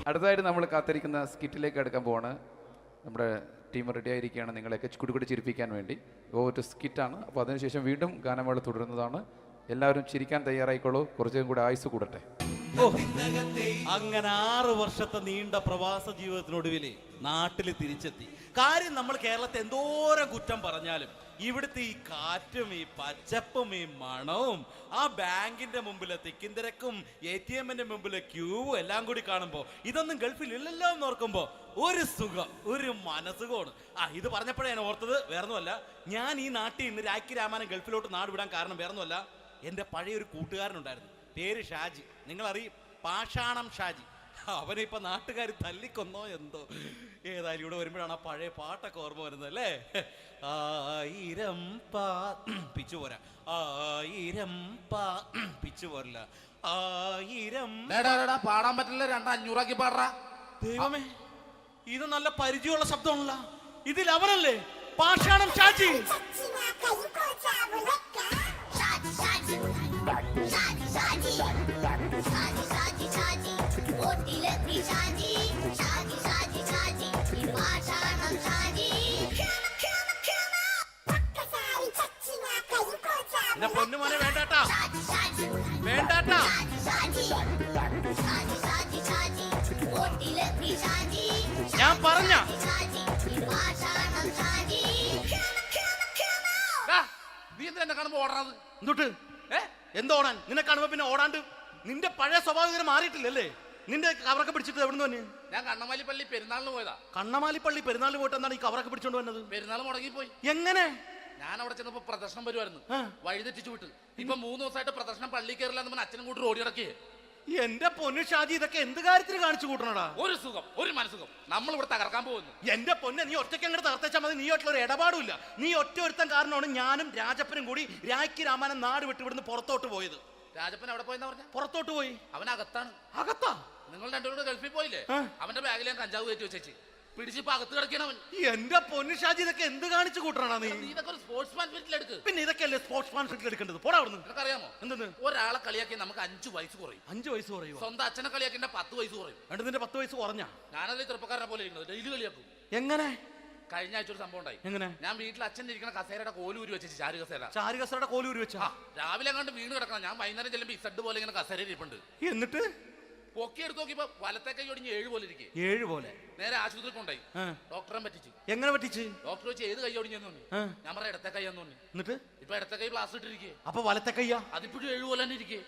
അടുത്തതായിട്ട് നമ്മൾ കാത്തിരിക്കുന്ന സ്കിറ്റിലേക്ക് എടുക്കാൻ പോവാണ്. നമ്മുടെ ടീം റെഡി ആയിരിക്കുകയാണ് നിങ്ങളെയൊക്കെ കുടുകുടി ചിരിപ്പിക്കാൻ വേണ്ടി. ഒരു സ്കിറ്റാണ്. അപ്പോൾ അതിനുശേഷം വീണ്ടും ഗാനമേള തുടരുന്നതാണ്. എല്ലാവരും ചിരിക്കാൻ തയ്യാറായിക്കോളൂ. കുറച്ചും കൂടെ ആയുസ് കൂടട്ടെ. അങ്ങനെ 6 വർഷത്തെ നീണ്ട പ്രവാസ ജീവിതത്തിനൊടുവിൽ നാട്ടിൽ തിരിച്ചെത്തി. കാര്യം നമ്മൾ കേരളത്തെ എന്തോരം കുറ്റം പറഞ്ഞാലും ഇവിടുത്തെ ഈ കാറ്റും ഈ പച്ചപ്പും ഈ മണവും ആ ബാങ്കിന്റെ മുമ്പിലെ തിക്കും തിരക്കും ATM-ന്റെ മുമ്പിലെ ക്യൂവും എല്ലാം കൂടി കാണുമ്പോൾ ഇതൊന്നും ഗൾഫിൽ ഇല്ലല്ലോ എന്ന് ഓർക്കുമ്പോൾ ഒരു സുഖം, ഒരു മനസ്സുഖമാണ്. ഇത് പറഞ്ഞപ്പോഴേ ഞാൻ ഓർത്തത് വേറൊന്നുമല്ല, ഞാൻ ഈ നാട്ടിൽ നിന്ന് രാഖി രാമാനം ഗൾഫിലോട്ട് നാട് വിടാൻ കാരണം വേറൊന്നുമല്ല, എൻ്റെ പഴയൊരു കൂട്ടുകാരനുണ്ടായിരുന്നു, പേര് ഷാജി. നിങ്ങളറിയും, പാഷാണം ഷാജി. അവനെ ഇപ്പൊ നാട്ടുകാർ തല്ലിക്കൊന്നോ എന്തോ. ഏതായാലും ഇവിടെ വരുമ്പോഴാണ് ആ പഴയ പാട്ടൊക്കെ ഓർമ്മ വരുന്നത് അല്ലേ. 1000 പിച്ചു പോരാ, 1000 പിച്ചു പോരില്ല, 1000 പാടാൻ പറ്റില്ല, 200 പാടാ. ദൈവമേ, ഇത് നല്ല പരിചയമുള്ള ശബ്ദമാണല്ലോ. ഇതിൽ അവനല്ലേ പാഷാണം ഷാജി? പൊന്നുമോനെ വേണ്ടാട്ടാ, വേണ്ടാട്ടാ. ഞാൻ പറഞ്ഞ നീ എന്താ കാണുമ്പോ ഓടാത്? എന്തൊട്ട് എന്തോടാൻ? നിന്നെ കാണുമ്പോ പിന്നെ ഓടാണ്ട് നിന്റെ പഴയ സ്വഭാവം ഇങ്ങനെ മാറിയിട്ടില്ലല്ലേ? നിന്റെ കവറൊക്കെ പിടിച്ചിട്ട് എവിടുന്ന് തന്നെ? ഞാൻ കണ്ണമാലി പള്ളി പെരുന്നാളിന് പോയതാ. കണ്ണമാലി പള്ളി പെരുന്നാളിന് പോയിട്ട് എന്താണ് ഈ കവറൊക്കെ പിടിച്ചോണ്ട് വന്നത്? പെരുന്നാൾ മുടങ്ങിപ്പോയി. എങ്ങനെ? ഞാൻ അവിടെ ചെന്നപ്പോ പ്രദർശനം വരുമായിരുന്നു, വഴിതെറ്റിച്ചു വിട്ട്. ഇപ്പൊ 3 ദിവസമായിട്ട് പ്രദർശനം പള്ളി കയറില്ല എന്ന് അച്ഛനും കൂട്ടി ഓടി ഇറക്കിയേ. എന്റെ പൊന്നു ഷാജി, ഇതൊക്കെ എന്ത് കാര്യത്തിന് കാണിച്ചു കൂട്ടണടാ? ഒരു സുഖം, ഒരു മനസുഖം. നമ്മൾ ഇവിടെ തകർക്കാൻ പോകുന്നു. എന്റെ പൊന്നെ, നീ ഒറ്റയ്ക്ക് അങ്ങോട്ട് തകർത്തേച്ചാൽ മതി. നീ ഒറ്റ ഒരു ഇടപാടുമില്ല. നീ ഒറ്റ ഒരുത്തൻ കാരണമാണ് ഞാനും രാജപ്പനും കൂടി രാഖി രാമാനം നാട് വിട്ട് ഇവിടുന്ന് പുറത്തോട്ട് പോയത്. രാജപ്പൻ എവിടെ പോയെന്നാ പറഞ്ഞ? പുറത്തോട്ട് പോയി. അവനകത്താണ്. അകത്താ? നിങ്ങൾ രണ്ടുപേരും ഗൾഫിൽ പോയില്ലേ? അവന്റെ ബാഗിൽ ഞാൻ കഞ്ചാവ് കയറ്റി വെച്ചേച്ച് പിടിച്ചിപ്പോ അകത്ത് കിടക്കണവൻ. എന്റെ പൊന്നു ഷാജി, ഇതൊക്കെ എന്ത് കാണിച്ചു കൂട്ടണ നീ? ഇതൊക്കെ ഒരു സ്പോർട്സ്മാൻ ഫീൽഡിൽ എടുക്ക്. പിന്നെ ഇതൊക്കെയല്ലേ സ്പോർട്സ്മാൻ ഫീൽഡിൽ എടുക്കേണ്ടത്? പോടാ അവിടുന്ന്. നിനക്കറിയാമോ എന്തെന്ന്? ഒരാളെ കളിയാക്കി നമുക്ക് 5 വയസ്സ് കുറയും. 5 വയസ്സ് കുറയും? സ്വന്തം അച്ഛനെ കളിയാക്കി 10 വയസ്സ് കുറയും. എന്നിട്ട് നിന്റെ 10 വയസ്സ് കുറഞ്ഞ? ഞാനല്ലേ ചെറുപ്പക്കാരനെ പോലെ ഇരിക്കുന്നത്, ഡെയിലി കളിയാക്കും. എങ്ങനെ? കഴിഞ്ഞ ആഴ്ച ഒരു സംഭവം ഉണ്ടായി. എങ്ങനെ? ഞാൻ വീട്ടിൽ അച്ഛൻ ഇരിക്കുന്ന കസേരയുടെ കോലൂരി വെച്ചു. ചാരു കസേരയുടെ കോലൂരി വെച്ചാ? രാവിലെ അങ്ങോട്ട് വീണ് കിടക്കണം. ഞാൻ വൈകുന്നേരം ചെല്ലുമ്പോ ഇസഡ് പോലെ ഇങ്ങനെ കസേര ഇരിപ്പുണ്ട്. എന്നിട്ട് പൊക്കി എടുത്ത് നോക്കിയപ്പോ വലത്തെ കൈ ഒടിഞ്ഞ് 7 പോലെ ഇരിക്കേ. 7 പോലെ? നേരെ ആശുപത്രി കൊണ്ടായി. ഡോക്ടറെ പറ്റിച്ചു. എങ്ങനെ പറ്റിച്ച്? ഡോക്ടർ വെച്ച് ഏത് കൈ ഒടിഞ്ഞെന്ന് തോന്നി. ഞാൻ പറയാം ഇടത്തെ കൈ എന്ന് തോന്നി. എന്നിട്ട് ഇപ്പൊ ഇടത്തെ കൈ പ്ലാസ്റ്റർ ഇട്ടിരിക്കേ. അപ്പൊ വലത്തെ കയ്യാ? അതിപ്പോഴും 7 പോലെ തന്നെ ഇരിക്കേ.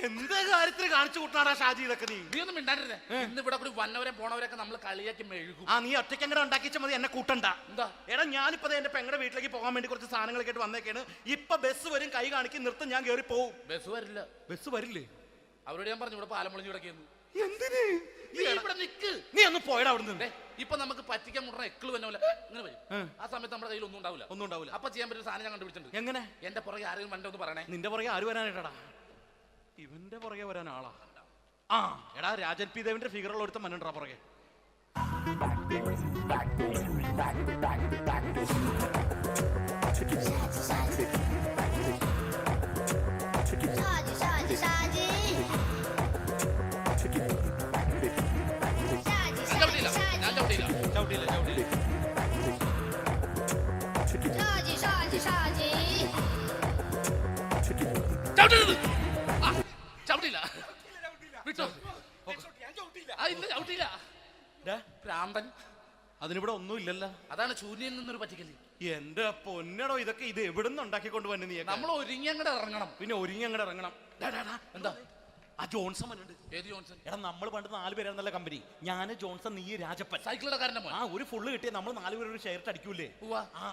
എന്ത് കാര്യത്തിന് കാണിച്ചു കൂട്ടാടാ ഷാജി ഇതൊക്കെ? നീ ഒന്നും മിണ്ടാണ്ടിരുന്നേ. ഇന്ന് ഇവിടെ കൂടി വന്നവരെ പോണവരൊക്കെ നമ്മൾ കളിയാക്കി മെഴുകും. നീ ഒറ്റയ്ക്ക് അങ്ങനെ ഉണ്ടാക്കിച്ചാൽ മതി, എന്നെ കൂട്ടണ്ട. എന്താ? എടാ, ഞാനിപ്പോ എന്റെ പെങ്ങളുടെ വീട്ടിലേക്ക് പോകാൻ വേണ്ടി കുറച്ച് സാധനങ്ങളൊക്കെ ആയിട്ട് വന്നേക്കാണ്. ഇപ്പൊ ബസ് വരും, കൈ കാണിക്കും, നിർത്തും, ഞാൻ കയറി പോവും. ബസ് വരില്ല. ബസ് വരില്ലേ? അവരോട് ഞാൻ പറഞ്ഞു ഇവിടെ പാലം പൊളിഞ്ഞു കിടക്കുന്നു. എന്തിന്? നീ ഒന്ന് പോയടാ അവിടുന്ന്. ഇപ്പൊ നമുക്ക് പറ്റിക്കാൻ മുടണ എക്കിള് തന്നെ ഇങ്ങനെ വരും. ആ സമയത്ത് നമ്മുടെ കയ്യിൽ ഒന്നും ഉണ്ടാവില്ല. അപ്പൊ ചെയ്യാൻ പറ്റുന്ന സാധനം ഞാൻ കണ്ടുപിടിച്ചിട്ടുണ്ട്. എങ്ങനെ? എന്റെ പുറകെ ആരെങ്കിലും വണ്ടി ഒന്ന് പറയണേ. നിന്റെ പുറകെ ആര് വരാനായിട്ടാ? ഇവന്റെ പുറകെ വരാൻ ആളാ? എടാ, രാജൻ പി ദേവിന്റെ ഫിഗറുള്ള ഒരുത്ത മനുണ്ടാ പുറകെ. അതിനിവിടെ ഒന്നും ഇല്ലല്ലോ. അതാണ് ശൂന്യൻ നിന്നൊരു പറ്റിക്കല്. എന്റെ പൊന്നടോ, ഇതൊക്കെ ഇത് എവിടുന്ന് ഉണ്ടാക്കിക്കൊണ്ട് വന്നെ നീ? നമ്മൾ ഒരുങ്ങി അങ്ങോട്ട് ഇറങ്ങണം. പിന്നെ ഒരുങ്ങി അങ്ങോട്ട് ഇറങ്ങണം. എന്താ? ആ ജോൺസൺ വന്നിട്ടുണ്ട്. ഏത് ജോൺസൺ? എടാ, നമ്മൾ പണ്ട് 4 പേരായിരുന്നല്ല കമ്പനി. ഞാന്, ജോൺസൺ, നീ, രാജപ്പൻ. സൈക്കിളുടെ കാരന്റെ മോൻ. ഒരു ഫുള്ള് കിട്ടിയ നമ്മൾ 4 പേര് ഒരു ഷെയർട്ട് അടിക്കൂലേ?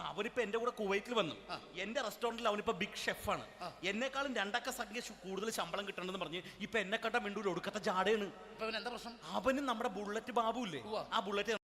അവനിപ്പോ എന്റെ കൂടെ കുവൈറ്റിൽ വന്നു. എന്റെ റെസ്റ്റോറന്റിൽ അവനിപ്പോ ബിഗ് ഷെഫാണ്. എന്നെക്കാളും 2 അക്ക സംഖ്യ കൂടുതൽ ശമ്പളം കിട്ടണമെന്ന് പറഞ്ഞ് ഇപ്പൊ എന്നെ കണ്ട മിണ്ടൂര് ഒടുക്കത്തെ ജാടയാണ്. എന്താ പ്രശ്നം? അവന് നമ്മുടെ ബുള്ളറ്റ് ബാബു ഇല്ലേ, ആ ബുള്ളറ്റ്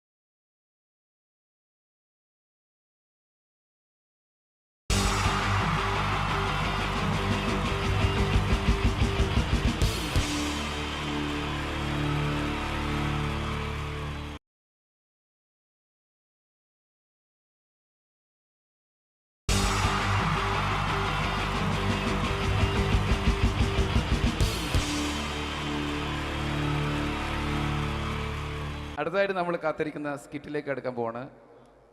അടുത്തതായിട്ട് നമ്മൾ കാത്തിരിക്കുന്ന സ്കിറ്റിലേക്ക് അടുക്കാൻ പോവാണ്.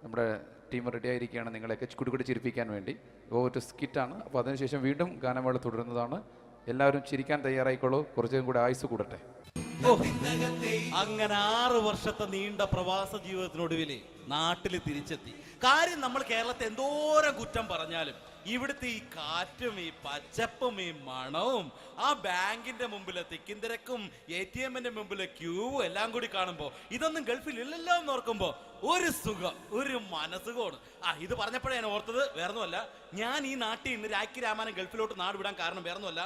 നമ്മുടെ ടീം റെഡി ആയിരിക്കുകയാണ് നിങ്ങളെയൊക്കെ കുടുകൂടി ചിരിപ്പിക്കാൻ വേണ്ടി. ഒരു സ്കിറ്റാണ്. അപ്പോൾ അതിനുശേഷം വീണ്ടും ഗാനമേള തുടരുന്നതാണ്. എല്ലാവരും ചിരിക്കാൻ തയ്യാറായിക്കോളൂ. കുറച്ചും കൂടെ ആയുസ് കൂടട്ടെ. അങ്ങനെ 6 വർഷത്തെ നീണ്ട പ്രവാസ ജീവിതത്തിനൊടുവിൽ നാട്ടിൽ തിരിച്ചെത്തി. കാര്യം നമ്മൾ കേരളത്തെ എന്തോരം കുറ്റം പറഞ്ഞാലും ഇവിടുത്തെ ഈ കാറ്റും ഈ പച്ചപ്പും ഈ മണവും ആ ബാങ്കിന്റെ മുമ്പിലെ തിക്കും തിരക്കും ATM-ന്റെ മുമ്പിലെ ക്യൂവും എല്ലാം കൂടി കാണുമ്പോൾ ഇതൊന്നും ഗൾഫിൽ ഇല്ലല്ലോ എന്ന് ഓർക്കുമ്പോ ഒരു സുഖം, ഒരു മനസുഖമാണ്. ഇത് പറഞ്ഞപ്പോഴേ ഞാൻ ഓർത്തത് വേറൊന്നുമല്ല, ഞാൻ ഈ നാട്ടിൽ നിന്ന് രാഖി രാമാനം ഗൾഫിലോട്ട് നാട് വിടാൻ കാരണം വേറൊന്നുമല്ല,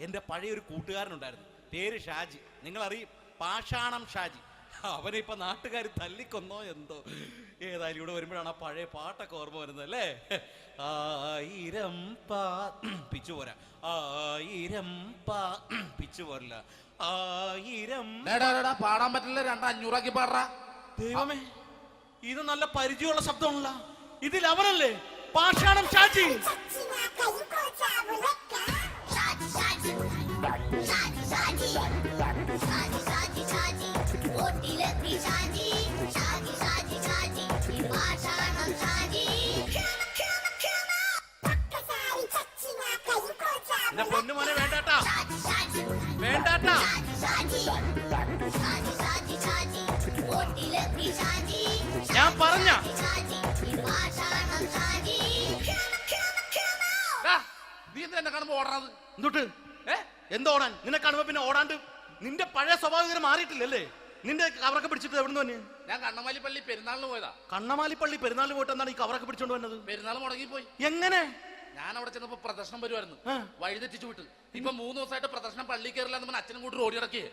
എൻ്റെ പഴയ ഒരു കൂട്ടുകാരനുണ്ടായിരുന്നു, പേര് ഷാജി. നിങ്ങളറിയും, പാഷാണം ഷാജി. അവനിപ്പോ നാട്ടുകാർ തല്ലിക്കൊന്നോ എന്തോ. ഏതായാലും ഇവിടെ വരുമ്പോഴാണ് ആ പഴയ പാട്ടൊക്കെ ഓർമ്മ വരുന്നത് അല്ലേ. 1000 പിച്ചു പോരാ, 1000 പിച്ചു പോരല്ല, 1000 പാടാൻ പറ്റില്ല, 200 പാടാ. ദൈവമേ, ഇത് നല്ല പരിചയമുള്ള ശബ്ദമാണല്ലോ. ഇതിൽ അവനല്ലേ പാഷാണം ഷാജി? എന്റെ പൊന്നുമോനെ വേണ്ടാട്ടാ, വേണ്ടാട്ടാ. ഞാൻ പറഞ്ഞ നീ എന്തിനാ എന്നെ കാണുമ്പോ ഓടണത്? എന്തൊട്ട് എന്തോടാൻ? നിന്നെ കാണുമ്പോ പിന്നെ ഓടാണ്ട് നിന്റെ പഴയ സ്വഭാവം ഇങ്ങനെ മാറിയിട്ടില്ലല്ലേ? നിന്റെ കവറൊക്കെ പിടിച്ചിട്ട് എവിടുന്ന് തന്നെ? ഞാൻ കണ്ണമാലി പള്ളി പെരുന്നാളിന് പോയതാ. കണ്ണമാലി പള്ളി പെരുന്നാളിന് പോയിട്ട് എന്താണ് ഈ കവറൊക്കെ പിടിച്ചോണ്ട് വന്നത്? പെരുന്നാൾ മുടങ്ങിപ്പോയി. എങ്ങനെ? ഞാൻ അവിടെ ചെന്നപ്പോ പ്രദർശനം വരുമായിരുന്നു, വഴിതെറ്റിച്ചു വിട്ടു. ഇപ്പൊ 3 ദിവസമായിട്ട് പ്രദർശനം പള്ളി കയറില്ല എന്ന് അച്ഛനും കൂട്ടി ഓടി ഇറക്കിയേ.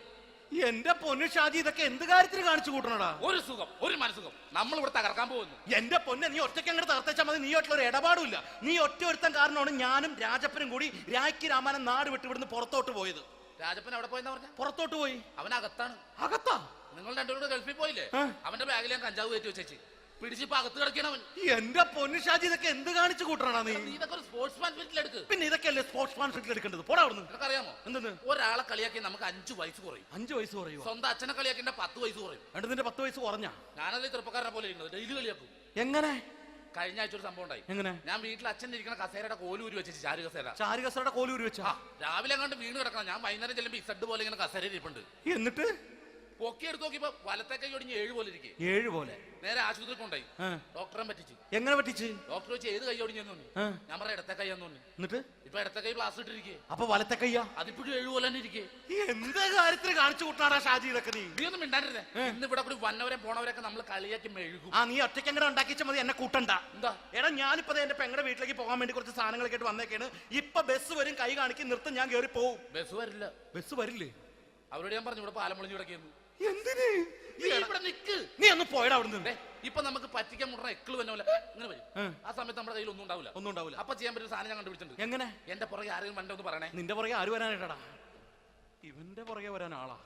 എന്റെ പൊന്നു ഷാജി, ഇതൊക്കെ എന്ത് കാര്യത്തിന് കാണിച്ചു കൂട്ടണടാ? ഒരു സുഖം, ഒരു മനസുഖം. നമ്മൾ ഇവിടെ തകർക്കാൻ പോകുന്നു. എന്റെ പൊന്നെ, നീ ഒറ്റയ്ക്ക് അങ്ങോട്ട് തകർത്തേച്ചാൽ മതി. നീ ആയിട്ടുള്ള ഒരു ഇടപാടുമില്ല. നീ ഒറ്റ ഒരുത്തൻ കാരണമാണ് ഞാനും രാജപ്പനും കൂടി രാഖി രാമാനം നാട് വിട്ട് ഇവിടുന്ന് പുറത്തോട്ട് പോയത്. രാജപ്പൻ എവിടെ പോയെന്നാ പറഞ്ഞ? പുറത്തോട്ട് പോയി. അവനകത്താണ്. അകത്താ? നിങ്ങൾ രണ്ടുപേരും ഗൾഫിൽ പോയില്ലേ? അവന്റെ ബാഗിൽ ഞാൻ കഞ്ചാവ് കയറ്റി വെച്ചേച്ച് പിടിച്ചിപ്പോ അകത്ത് കിടക്കണവൻ. എന്റെ പൊന്നു ഷാജി, ഇതൊക്കെ എന്ത് കാണിച്ചു കൂട്ടണ നീ? ഇതൊക്കെ ഒരു സ്പോർട്സ്മാൻ ഫീൽഡിൽ എടുക്ക്. പിന്നെ ഇതൊക്കെയല്ലേ സ്പോർട്സ്മാൻ ഫീൽഡിൽ എടുക്കേണ്ടത്? പോടാ അവിടുന്ന്. നിനക്കറിയാമോ എന്തെന്ന്? ഒരാളെ കളിയാക്കി നമുക്ക് 5 വയസ്സ് കുറയും. 5 വയസ്സ് കുറയും? സ്വന്തം അച്ഛനെ കളിയാക്കി 10 വയസ്സ് കുറയും. നിന്റെ 10 വയസ്സ് കുറഞ്ഞാ? ഞാനത് ചെറുപ്പക്കാരനെ പോലെ ഇരിക്കുന്നത്, ഡെയിലി കളിയാക്കും. എങ്ങനെ? കഴിഞ്ഞ ആഴ്ച ഒരു സംഭവം ഉണ്ടായി. എങ്ങനെ? ഞാൻ വീട്ടിൽ അച്ഛൻ ഇരിക്കുന്ന കസേരയുടെ കോലൂരി വെച്ചിട്ട്, ചാരു കസേര. ചാരു കസേരയുടെ കോലൂരി വെച്ചാ? രാവിലെ അങ്ങോട്ട് വീണ് കിടക്കണം. ഞാൻ വൈകുന്നേരം ചെല്ലുമ്പോ ഇസഡ് പോലെ ഇങ്ങനെ കസേര ഇരിപ്പുണ്ട്. എന്നിട്ട് പൊക്കി എടുത്ത് നോക്കിയപ്പോ വലത്തെ കൈ ഒടിഞ്ഞ് 7 പോലെ ഇരിക്കും. 7 പോലെ? നേരെ ആശുപത്രി കൊണ്ടായി. ഡോക്ടറെ പറ്റിച്ചു. എങ്ങനെ പറ്റിച്ച്? ഡോക്ടർ വെച്ച് ഏത് കൈ ഒടിഞ്ഞെന്ന് പറഞ്ഞു. ഞാൻ പറഞ്ഞ ഇടത്തെ കൈയാന്ന് പറഞ്ഞു. എന്നിട്ട് ഇപ്പൊ ഇടത്തെ കൈ പ്ലാസ്റ്റർ ഇട്ടിരിക്കേ. അപ്പൊ വലത്തെ കൈയാ? അതിപ്പോഴും 7 പോലെ തന്നെ ഇരിക്കേ. എന്ത് കാര്യത്തിന് കാണിച്ചു കൂട്ടാടാ ഷാജി ഇതൊക്കെ നീ? നീ ഒന്നും മിണ്ടാണ്ടിരുന്നേ. ഇന്ന് ഇവിടെ കൂടി വന്നവരെ പോണവരൊക്കെ നമ്മൾ കളിയാക്കി മെഴുകും. നീ ഒറ്റയ്ക്ക് അങ്ങനെ ഉണ്ടാക്കിച്ച മതി, എന്നെ കൂട്ടണ്ട. എന്താ? എടാ, ഞാനിപ്പോ എന്റെ പെങ്ങളുടെ വീട്ടിലേക്ക് പോകാൻ വേണ്ടി കുറച്ച് സാധനങ്ങളൊക്കെ ആയിട്ട് വന്നേക്കാണ്. ഇപ്പൊ ബസ് വരും, കൈ കാണിക്കും, നിർത്തും, ഞാൻ കയറി പോവും. ബസ് വരില്ല. ബസ് വരില്ലേ? അവരോട് ഞാൻ പറഞ്ഞു ഇവിടെ പാലം പൊളിഞ്ഞു കിടക്കുന്നു. എന്തിന്? ഇവിടെ നിക്ക്. നീ ഒന്ന് പോയടാ അവിടുന്ന്. ഇപ്പൊ നമുക്ക് പറ്റിക്കാൻ മുട്ട എക്കള് വന്ന പോലെ ഇങ്ങനെ വരും. ആ സമയത്ത് നമ്മുടെ കയ്യിൽ ഒന്നും ഉണ്ടാവില്ല. ഒന്നും ഉണ്ടാവില്ല. അപ്പൊ ചെയ്യാൻ പറ്റുന്ന സാധനം ഞാൻ കണ്ടുപിടിച്ചിട്ടുണ്ട്. എങ്ങനെ? എന്റെ പുറകെ ആരെങ്കിലും വണ്ടി ഒന്ന് പറയണേ. നിന്റെ പുറകെ ആര് വരാനായിട്ടാ? ഇവന്റെ പുറകെ വരാൻ ആളാ?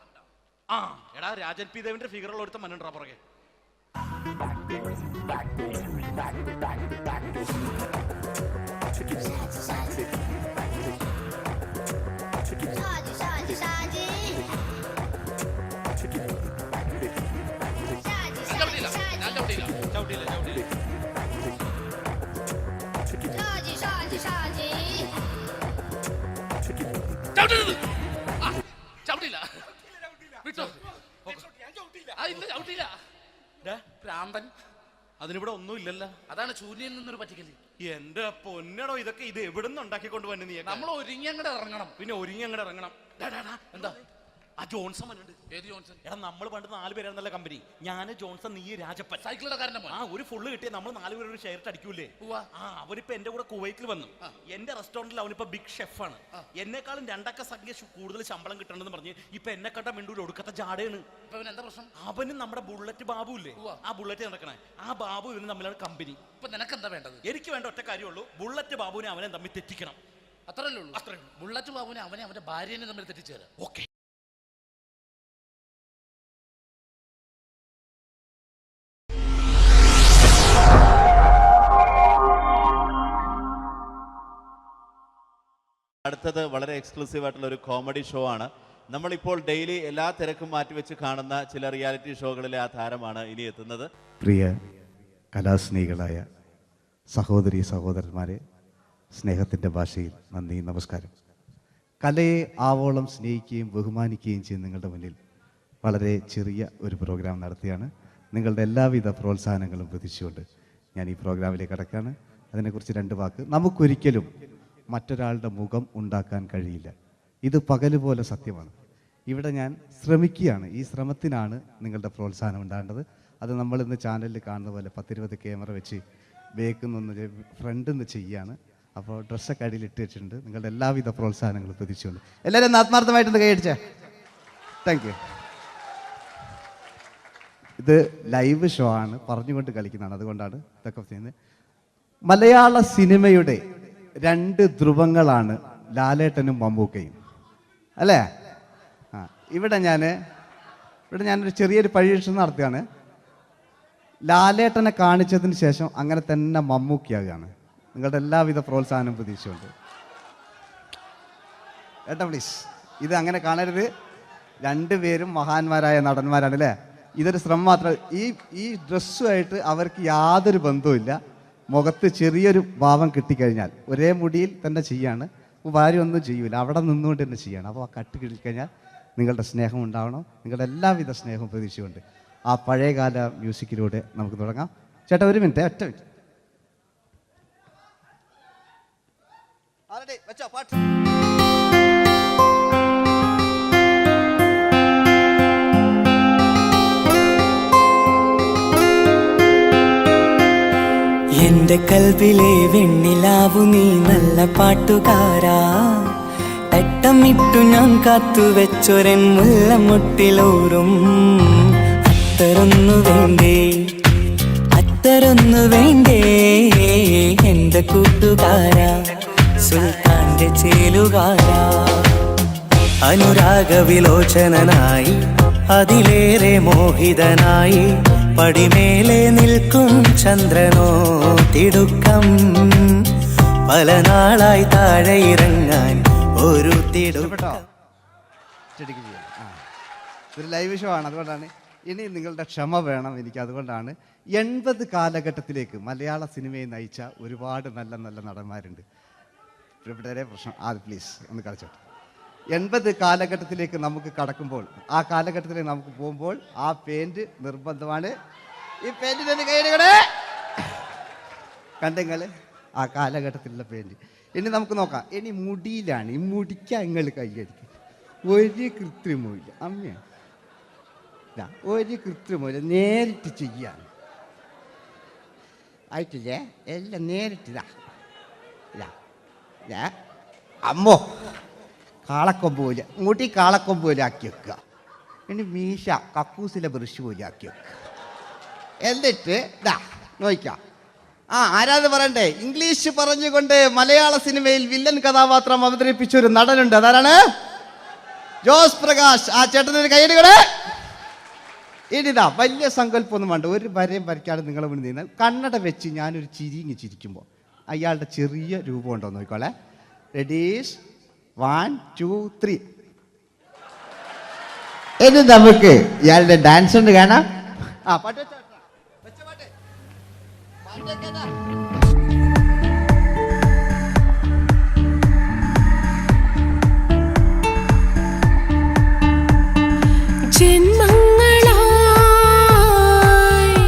എടാ, രാജൻ പി ദേവിന്റെ ഫിഗറുള്ള ഒരുത്തം മനുണ്ടാ പുറകെ. അതിനിവിടെ ഒന്നും ഇല്ലല്ലോ. അതാണ് ശൂന്യയിൽ നിന്നൊരു പറ്റിക്കല്. എന്റെ പൊന്നടോ, ഇതൊക്കെ ഇത് എവിടുന്ന് ഉണ്ടാക്കിക്കൊണ്ട് വന്നു നീ? നമ്മൾ ഒരുങ്ങി അങ്ങോട്ട് ഇറങ്ങണം. പിന്നെ ഒരുങ്ങി അങ്ങോട്ട് ഇറങ്ങണം. എന്താ? ആ ജോൺസൺ വന്നിട്ടുണ്ട്. ഏത് ജോൺസൺ? എടാ, നമ്മൾ പണ്ട് 4 പേരായിരുന്നല്ല കമ്പനി. ഞാൻ, ജോൺസൺ, നീ, രാജപ്പൻ. സൈക്കിളുടെ കാരന്റെ മോൻ. ഒരു ഫുള്ള് കിട്ടിയ നമ്മൾ 4 പേര് ഒരു ഷെയർ അടിക്കൂലേ? അവനിപ്പോ എന്റെ കൂടെ കുവൈറ്റിൽ വന്നു. എന്റെ റെസ്റ്റോറന്റിൽ അവനിപ്പോ ബിഗ് ഷെഫാണ്. എന്നെക്കാളും 2 അക്ക സംഖ്യ കൂടുതൽ ശമ്പളം കിട്ടണമെന്ന് പറഞ്ഞ് ഇപ്പൊ എന്നെ കണ്ട മിണ്ടൂര് ഒടുക്കത്തെ ജാടയാണ്. എന്താ പ്രശ്നം? അവനും നമ്മുടെ ബുള്ളറ്റ് ബാബു ഇല്ലേ, ആ ബുള്ളറ്റ് നടക്കണേ, ആ ബാബു ഇവനും തമ്മിലാണ് കമ്പനി. ഇപ്പൊ നിനക്ക് എന്താ വേണ്ടത്? എനിക്ക് വേണ്ട ഒറ്റ കാര്യമുള്ളൂ, ബുള്ളറ്റ് ബാബുവിനെ അവനെ തമ്മിൽ തെറ്റിക്കണം. അത്രയല്ലേ ഉള്ളൂ? അത്രേ. ബുള്ളറ്റ് ബാബുവിനെ അവന്റെ ഭാര്യനെ തമ്മിൽ തെറ്റിച്ചേരാം. ഓക്കെ. അടുത്തത് വളരെ എക്സ്ക്ലൂസീവ് ആയിട്ടുള്ള ഒരു കോമഡി ഷോ ആണ്. നമ്മളിപ്പോൾ ഡെയിലി എല്ലാ തിരക്കും മാറ്റിവെച്ച് കാണുന്ന ചില റിയാലിറ്റി ഷോകളിലെ ആ താരമാണ് ഇനി എത്തുന്നത്. പ്രിയ കലാസ്നേഹികളായ സഹോദരി സഹോദരന്മാരെ, സ്നേഹത്തിൻ്റെ ഭാഷയിൽ നന്ദി, നമസ്കാരം. കലയെ ആവോളം സ്നേഹിക്കുകയും ബഹുമാനിക്കുകയും ചെയ്യുന്ന നിങ്ങളുടെ മുന്നിൽ വളരെ ചെറിയ ഒരു പ്രോഗ്രാം നടത്തിയാണ്. നിങ്ങളുടെ എല്ലാവിധ പ്രോത്സാഹനങ്ങളും പ്രതീക്ഷിച്ചുകൊണ്ട് ഞാൻ ഈ പ്രോഗ്രാമിലേക്ക് കടക്കുകയാണ്. അതിനെക്കുറിച്ച് 2 വാക്ക്. നമുക്കൊരിക്കലും മറ്റൊരാളുടെ മുഖം ഉണ്ടാക്കാൻ കഴിയില്ല. ഇത് പകലുപോലെ സത്യമാണ്. ഇവിടെ ഞാൻ ശ്രമിക്കുകയാണ്. ഈ ശ്രമത്തിനാണ് നിങ്ങളുടെ പ്രോത്സാഹനം ഉണ്ടാകേണ്ടത്. അത് നമ്മളിന്ന് ചാനലിൽ കാണുന്ന പോലെ 10-20 ക്യാമറ വെച്ച് ബേക്കുന്നൊന്ന് ഫ്രണ്ടിൽ നിന്ന് ചെയ്യുകയാണ്. അപ്പോൾ ഡ്രസ്സൊക്കെ അടിയിൽ ഇട്ട് വെച്ചിട്ടുണ്ട്. നിങ്ങളുടെ എല്ലാവിധ പ്രോത്സാഹനങ്ങളും പ്രതീക്ഷിച്ചുകൊണ്ട് എല്ലാവരും ആത്മാർത്ഥമായിട്ടൊന്ന് കൈയടിച്ചേ. Thank you. ഇത് ലൈവ് ഷോ ആണ്, പറഞ്ഞുകൊണ്ട് കളിക്കുന്നതാണ്, അതുകൊണ്ടാണ് ഇതൊക്കെ ചെയ്യുന്നത്. മലയാള സിനിമയുടെ 2 ധ്രുവങ്ങളാണ് ലാലേട്ടനും മമ്മൂക്കയും, അല്ലേ? ഇവിടെ ഞാനൊരു ചെറിയൊരു പരീക്ഷണം നടത്തുകയാണ്. ലാലേട്ടനെ കാണിച്ചതിന് ശേഷം അങ്ങനെ തന്നെ മമ്മൂക്കയാകുകയാണ്. നിങ്ങളുടെ എല്ലാവിധ പ്രോത്സാഹനം പ്രതീക്ഷിച്ചുകൊണ്ട് ഏട്ടാ പ്ലീസ്, ഇത് അങ്ങനെ കാണരുത്. 2 പേരും മഹാന്മാരായ നടന്മാരാണ്, അല്ലേ? ഇതൊരു ശ്രമം മാത്രം. ഈ ഡ്രസ്സുമായിട്ട് അവർക്ക് യാതൊരു ബന്ധവുമില്ല. മുഖത്ത് ചെറിയൊരു ഭാവം കിട്ടിക്കഴിഞ്ഞാൽ ഒരേ മുടിയിൽ തന്നെ ചെയ്യാണ്. ഭാര്യ ഒന്നും ചെയ്യൂല, അവിടെ നിന്നുകൊണ്ട് തന്നെ ചെയ്യണം. അപ്പോൾ ആ കട്ട് കിട്ടിക്കഴിഞ്ഞാൽ നിങ്ങളുടെ സ്നേഹം ഉണ്ടാവണം. നിങ്ങളുടെ എല്ലാവിധ സ്നേഹവും പ്രതീക്ഷിച്ചുകൊണ്ട് ആ പഴയകാല മ്യൂസിക്കിലൂടെ നമുക്ക് തുടങ്ങാം. ചേട്ടാ ഒരു മിനിറ്റ്, ഒറ്റ മിനിറ്റ്. എന്റെ കൽവിലെ വെണ്ണിലാവു നീ നല്ല പാട്ടുകാരാ, തട്ടമിട്ടു ഞാൻ കാത്തുവെച്ചൊരൻ മുല്ലമുട്ടിലോറും. അത്തരൊന്നു വേണ്ടേ എന്റെ കൂട്ടുകാരാ, സുൽത്താന്റെ ചേലുകാരാ. അനുരാഗവിലോചനായി അതിലേറെ മോഹിതനായി പടിമേലെ നിൽക്കും ചന്ദ്രനോ തിടുക്കം. പല നാളായി താഴെ ഇറങ്ങാൻ ഒരു തിടുക്കം. ഇതൊരു ലൈവ് ഷോ ആണ്, അതുകൊണ്ടാണ്. ഇനി നിങ്ങളുടെ ക്ഷമ വേണം എനിക്ക്. അതുകൊണ്ടാണ് 80 കാലഘട്ടത്തിലേക്ക് മലയാള സിനിമയെ നയിച്ച ഒരുപാട് നല്ല നല്ല നടന്മാരുണ്ട്. ഇവിടെ പ്രശ്നം പ്ലീസ് ഒന്ന് കളിച്ചോട്ടെ. 80 കാലഘട്ടത്തിലേക്ക് നമുക്ക് കടക്കുമ്പോൾ, ആ കാലഘട്ടത്തിലേക്ക് നമുക്ക് പോകുമ്പോൾ ആ പെയിന്റ് നിർബന്ധമാണ്. ഈ പെയിന്റിന് കൈയ്യടികളെ കണ്ടെങ്കിൽ ആ കാലഘട്ടത്തിലുള്ള പെയിന്റ്. ഇനി നമുക്ക് നോക്കാം. ഇനി മുടിയിലാണ്. ഈ മുടിക്ക് നിങ്ങൾ കൈയ്യടിക്കും. ഒരു കൃത്രിമമില്ല അമ്മയാണ്, ഒരു കൃത്രിമമില്ല. നേരിട്ട് ചെയ്യാൻ ആയിട്ടില്ലേ? എല്ലാം നേരിട്ടിതാ. അമ്മോ കാളക്കൊമ്പ് പോലെ മുടി കാളക്കൊമ്പ് പോലെ ആക്കി വെക്കുക. ഇനി മീശ കക്കൂസിലെ ബ്രഷ് പോലെ ആക്കി വെക്കുക. എന്നിട്ട് നോക്കാം. ആരാത് പറയണ്ടേ? ഇംഗ്ലീഷ് പറഞ്ഞുകൊണ്ട് മലയാള സിനിമയിൽ വില്ലൻ കഥാപാത്രം അവതരിപ്പിച്ച ഒരു നടനുണ്ട്. അതാരാണ്? ജോസ് പ്രകാശ്. ആ ചേട്ടനൊരു കൈയ്യടികളെ. ഇനിതാ വലിയ സങ്കല്പമൊന്നും വേണ്ട, ഒരു വരയും വരയ്ക്കാതെ നിങ്ങളെ മുന്നിൽ നിന്ന് കണ്ണട വെച്ച് ഞാനൊരു ചിരിങ്ങി ചിരിക്കുമ്പോൾ അയാളുടെ ചെറിയ രൂപം ഉണ്ടോ നോക്കിക്കോളെ. റെഡീസ് 1 2 3. ഇനി നമുക്ക് ഇയാളുടെ ഡാൻസ് ഉണ്ട് കാണാം. പാട്ട് വെച്ച പാട്ട് ജന്മങ്ങളായി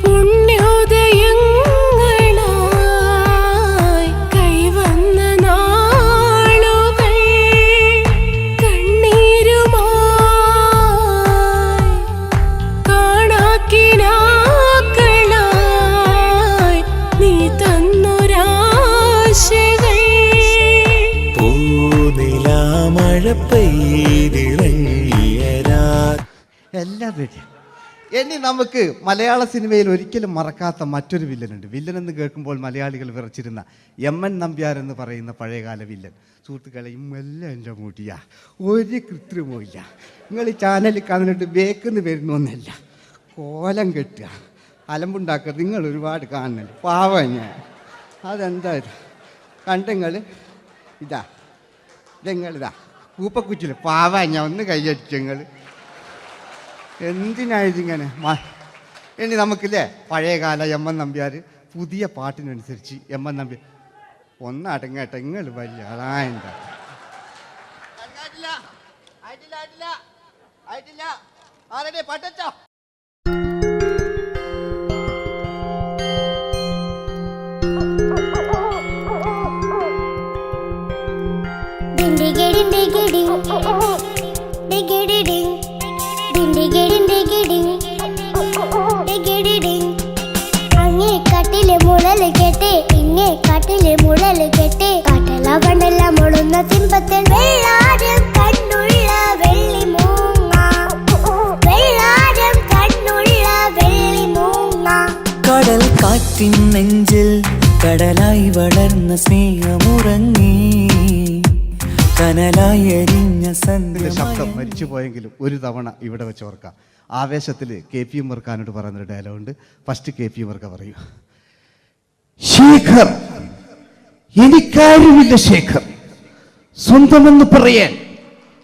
പുണ്യോദയങ്ങളായി കൈവന്ന നാളുകൾ കണ്ണീരുമായി കാണാക്കിനാക്കളായി നീ തന്നൊരാശകൾ. പൂനിലാമഴ പെയ്തിറങ്ങിയരാ. എല്ലാം റെഡി. ഇനി നമുക്ക് മലയാള സിനിമയിൽ ഒരിക്കലും മറക്കാത്ത മറ്റൊരു വില്ലനുണ്ട്. വില്ലൻ എന്ന് കേൾക്കുമ്പോൾ മലയാളികൾ വിറച്ചിരുന്ന MN നമ്പ്യാർ എന്ന് പറയുന്ന പഴയകാല വില്ലൻ. സുഹൃത്തുക്കളെ, എല്ലാം എൻ്റെ മുടിയാ, ഒരു കൃത്രിമമില്ല. നിങ്ങൾ ഈ ചാനലിൽ കാണുന്നിട്ട് ബേക്കെന്ന് വരുന്നൊന്നല്ല, കോലം കെട്ടുക, അലമ്പുണ്ടാക്കുക. നിങ്ങൾ ഒരുപാട് കാണുന്നുണ്ട്. പാവം ഞാൻ. അതെന്താ കണ്ടെങ്കിൽ ഇതാ, ഇതെങ്ങളിതാ കൂപ്പക്കുറ്റില്ല പാവ ഞാൻ ഒന്ന് കൈയടിച്ചങ്ങൾ എന്തിനായതിങ്ങനെ ഇനി നമുക്കില്ലേ പഴയകാല എം എൻ നമ്പ്യാർ പുതിയ പാട്ടിനനുസരിച്ച് എം എൻ നമ്പ്യാർ ഒന്നടങ്ങട്ടെ നിങ്ങൾ വലിയ ആളായിട്ടാ പാട്ടോ അങ്ങേ കാട്ടിലെ മുഴല് കേട്ട് ഇങ്ങേ കാട്ടിലെ മുഴല് കേട്ട് കാട്ടല പണ്ടല്ല മുളുന്ന സിംഹത്തിൽ വെള്ളാരം കണ്ണുള്ള വെള്ളി മൂങ്ങ വെള്ളാരം കണ്ണുള്ള വെള്ളി മൂങ്ങ കടൽ കാറ്റിൻ നെഞ്ചിൽ കടലായി വളർന്ന സ്നേഹമുറങ്ങി കനലായി എരിഞ്ഞ ഇതിന്റെ ശബ്ദം മരിച്ചു പോയെങ്കിലും ഒരു തവണ ഇവിടെ വെച്ച് ഓർക്കാം. ആവേശത്തിൽ KP ഉമ്മർഖാനോട് പറയുന്നൊരു ഡയലോഗുണ്ട്. ഫസ്റ്റ് KP ഉമ്മർഖ പറയൂ. ശേഖർ, എനിക്കാരുമില്ല ശേഖർ, സ്വന്തമെന്ന് പറയാൻ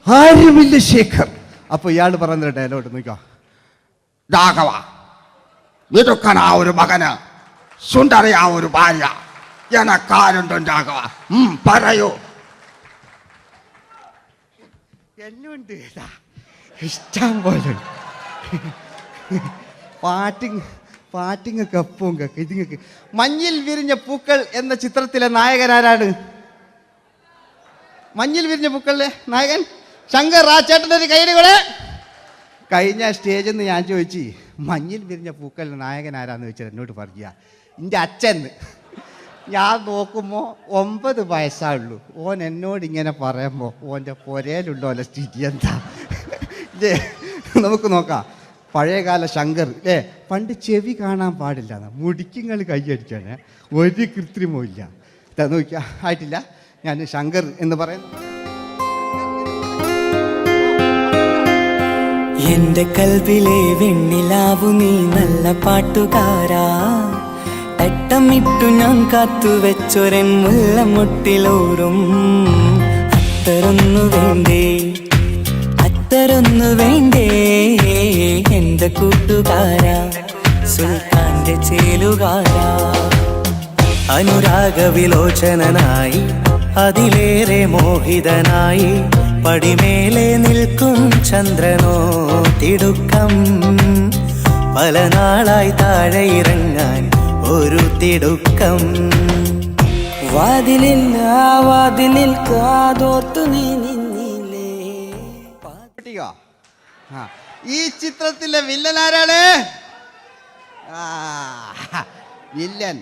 ആരുമില്ല ശേഖർ. അപ്പൊ ഇയാൾ പറയുന്നൊരു ഡയലോഗ് നോക്കാം. രാഘവ, മിടുക്കനാ ഒരു മകന്, സുന്ദരയാ ഒരു ഭാര്യ, എനക്കാരുണ്ടോ രാഘവ, പറയൂ. എന്നുണ്ട് ഇഷ്ടം പോലെ പാട്ടിങ്ങൊക്കെ അപ്പവും കേക്ക് ഇതിങ്ങക്ക്. മഞ്ഞിൽ വിരിഞ്ഞ പൂക്കൾ എന്ന ചിത്രത്തിലെ നായകനാരാണ്? മഞ്ഞിൽ വിരിഞ്ഞ പൂക്കളിലെ നായകൻ ശങ്കർ. ആ ചേട്ടൻ്റെ ഒരു കൈയുടെ കൂടെ. കഴിഞ്ഞ സ്റ്റേജിൽ നിന്ന് ഞാൻ ചോദിച്ചു മഞ്ഞിൽ വിരിഞ്ഞ പൂക്കളിലെ നായകൻ ആരാന്ന് ചോദിച്ചാൽ എന്നോട് പറയുക എൻ്റെ അച്ഛൻ. ഞാൻ നോക്കുമ്പോൾ 9 വയസ്സായുള്ളൂ. ഓൻ എന്നോട് ഇങ്ങനെ പറയുമ്പോൾ ഓൻ്റെ പുരയിലുള്ള ഓലെ സ്ഥിതി എന്താ? നമുക്ക് നോക്കാം. പഴയകാല ശങ്കർ അല്ലേ, പണ്ട് ചെവി കാണാൻ പാടില്ല, മുടിക്കുങ്ങൾ കൈയടിക്കാണ്, ഒരു കൃത്രിമവും ഇല്ല. നോക്കിയാ ആയിട്ടില്ല. ഞാൻ ശങ്കർ എന്ന് പറയുന്നു. എന്റെ കൽവിലെ വെണ്ണിലാവു നീ നല്ല പാട്ടുകാരാ, തട്ടമിട്ടു ഞാൻ കാത്തുവെച്ചൊരൻ മുല്ലമുട്ടിലോറും അത്തരൊന്നു വേണ്ടേ, അത്തരൊന്നു വേണ്ടേ എന്റെ കൂട്ടുകാരാ, സുൽത്താന്റെ ചേലുകാരാ. അനുരാഗവിലോചനായി അതിലേറെ മോഹിതനായി പടിമേലെ നിൽക്കും ചന്ദ്രനോ തിടുക്കം, പല നാളായി താഴെ ഇറങ്ങാൻ ഒരു തിടുക്കം. വാതിലില്ല വാതിലിൽ കാതോർത്തു നീ നിന്നില്ലേ. ഈ ചിത്രത്തിലെ വില്ലൻ ആരാണ്? വില്ലൻ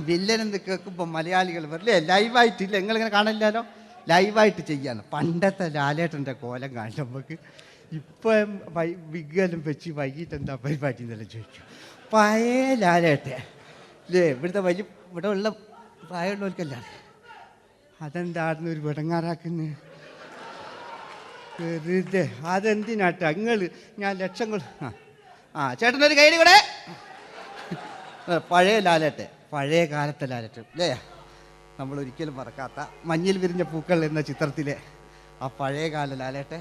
വില്ലൻ എന്ന് കേൾക്കുമ്പോൾ മലയാളികൾ വരില്ലേ ലൈവായിട്ടില്ല, നിങ്ങളിങ്ങനെ കാണില്ലല്ലോ, ലൈവായിട്ട് ചെയ്യാന്ന്. പണ്ടത്തെ ലാലേട്ടൻ്റെ കോലം കാണും നമുക്ക്. ഇപ്പം വിഗ്ഗലും വെച്ച് വൈകിട്ട് എന്താ പരിപാടി എന്നെല്ലാം ചോദിക്കും. പഴയ ലാലേട്ടെ അല്ലേ, ഇവിടുത്തെ വലിയ ഇവിടെ ഉള്ള പ്രായമുള്ളവർക്കല്ല. അതെന്താണെന്ന് ഒരു വിടങ്ങാറാക്കുന്നത് വെറുതെ. അതെന്തിനാട്ട നിങ്ങൾ ഞാൻ ലക്ഷങ്ങൾ ചേട്ടനൊരു കൈഡി കൂടെ. പഴയ ലാലേട്ടെ, പഴയ കാലത്തെ ലാലേട്ട് അല്ലേ, നമ്മൾ ഒരിക്കലും മറക്കാത്ത മഞ്ഞിൽ വിരിഞ്ഞ പൂക്കൾ എന്ന ചിത്രത്തിലെ ആ പഴയ കാല ലാലേട്ടെ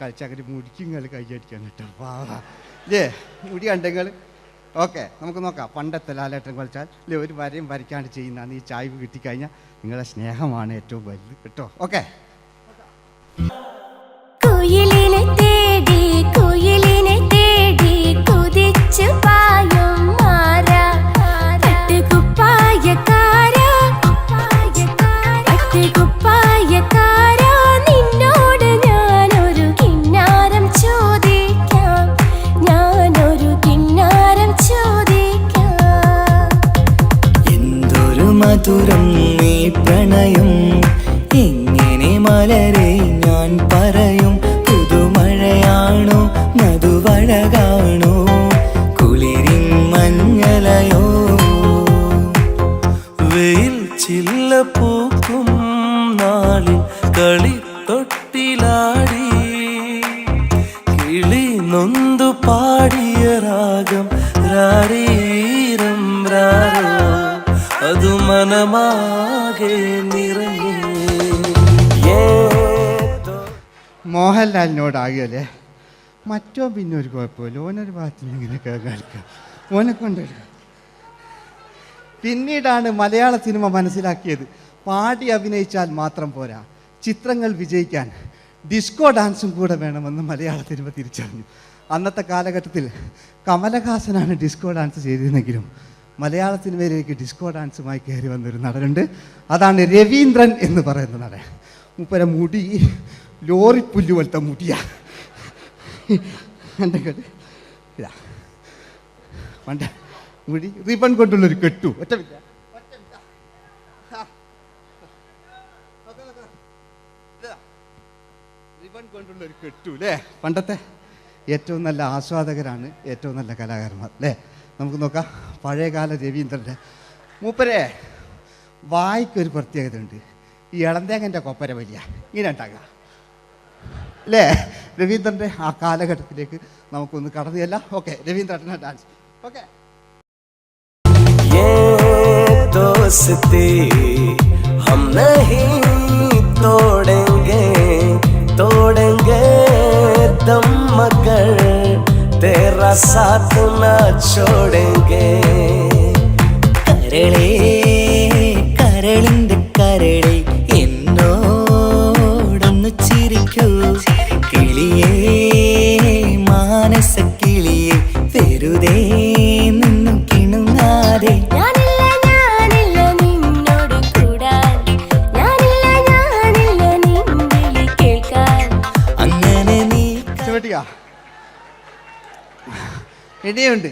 കളിച്ചങ്ങനെ മുടിക്കുങ്ങൾ കൈയടിക്കാൻ കിട്ടും. അല്ലേ മുടി കണ്ടെങ്കിൽ ഓക്കെ. നമുക്ക് നോക്കാം. പണ്ടത്തെ ലാലേട്ടൻ കളിച്ചാൽ അല്ലേ ഒരു വരയും വരയ്ക്കാണ്ട് ചെയ്യുന്നതാണ്. ഈ ചായ്വ് കിട്ടിക്കഴിഞ്ഞാൽ നിങ്ങളുടെ സ്നേഹമാണ് ഏറ്റവും വലുത് കേട്ടോ. ഓക്കെ. കുയിലിനെ തേടി കുയിലിനെ തേടി കുതിച്ചു പായും മാറാ, പട്ടുകുപ്പായക്കാരാ പട്ടുകുപ്പായക്കാരാ, നിന്നോട് ഞാനൊരു കിന്നാരം ചോദിക്കാം, ഞാനൊരു കിന്നാരം ചോദിക്കാം. എന്തൊരു മധുരം നീ പ്രണയം, എങ്ങനെ മലരെ ഞാൻ പറയും. പുതുമഴയാണോ മധുവഴകാണോ കുളിരിൻ മഞ്ഞലയോ, വെയിൽ ചില്ല പൂക്കും നാളിൽ കളി തൊട്ടിലാടി കിളി നൊന്തു പാടിയ രാഗം രാരീരം രാരോ, അത് മനമാകെ നിറഞ്ഞേ. മോഹൻലാലിനോടാകുമല്ലേ? മറ്റോ പിന്നെ ഒരു കുഴപ്പമില്ല, ഓനൊരു ഭാഗത്ത് ഇങ്ങനെയൊക്കെ കളിക്കാം, ഓനെ കൊണ്ടുവരിക. പിന്നീടാണ് മലയാള സിനിമ മനസ്സിലാക്കിയത് പാടി അഭിനയിച്ചാൽ മാത്രം പോരാ, ചിത്രങ്ങൾ വിജയിക്കാൻ ഡിസ്കോ ഡാൻസും കൂടെ വേണമെന്ന് മലയാള സിനിമ തിരിച്ചറിഞ്ഞു. അന്നത്തെ കാലഘട്ടത്തിൽ കമലഹാസനാണ് ഡിസ്കോ ഡാൻസ് ചെയ്തിരുന്നെങ്കിലും മലയാള സിനിമയിലേക്ക് ഡിസ്കോ ഡാൻസുമായി കയറി വന്നൊരു നടനുണ്ട്. അതാണ് രവീന്ദ്രൻ എന്ന് പറയുന്ന നടൻ. മൂപ്പര മുടി ലോറിപ്പുല്ല് പോലത്തെ മുടിയാ. എൻ്റെ ഇതാ പണ്ട് മുടി റിബൺ കൊണ്ടുള്ളൊരു കെട്ടു ഒറ്റമില്ല. റിബൺ കൊണ്ടുള്ളൊരു കെട്ടു അല്ലേ? പണ്ടത്തെ ഏറ്റവും നല്ല ആസ്വാദകരാണ് ഏറ്റവും നല്ല കലാകാരന്മാർ അല്ലേ? നമുക്ക് നോക്കാം പഴയകാല രവീന്ദ്രൻ്റെ. മൂപ്പരെ വായിക്കൊരു പ്രത്യേകത ഉണ്ട്, ഈ ഇളന്തേങ്ങൻ്റെ കൊപ്പര വലിയ ഇങ്ങനെ ഉണ്ടാകുക അല്ലേ? രവീന്ദ്രൻ്റെ ആ കാലഘട്ടത്തിലേക്ക് നമുക്കൊന്ന് കടന്നു ചെല്ലാം. Okay, രവീന്ദ്രൻ്റെ dance. ഓക്കെ, दोस्ती हम नहीं तोड़ेंगे दम मगर तेरा साथ न छोड़ेंगे കരളേ കരളിന്റെ കരളെ എന്നോടൊന്ന് ചിരിക്കൂ കിളിയേ മാനസ കിളിയെ വെറുതെ നിന്നും കിണുങ്ങാതെ ഇനിയുണ്ട്.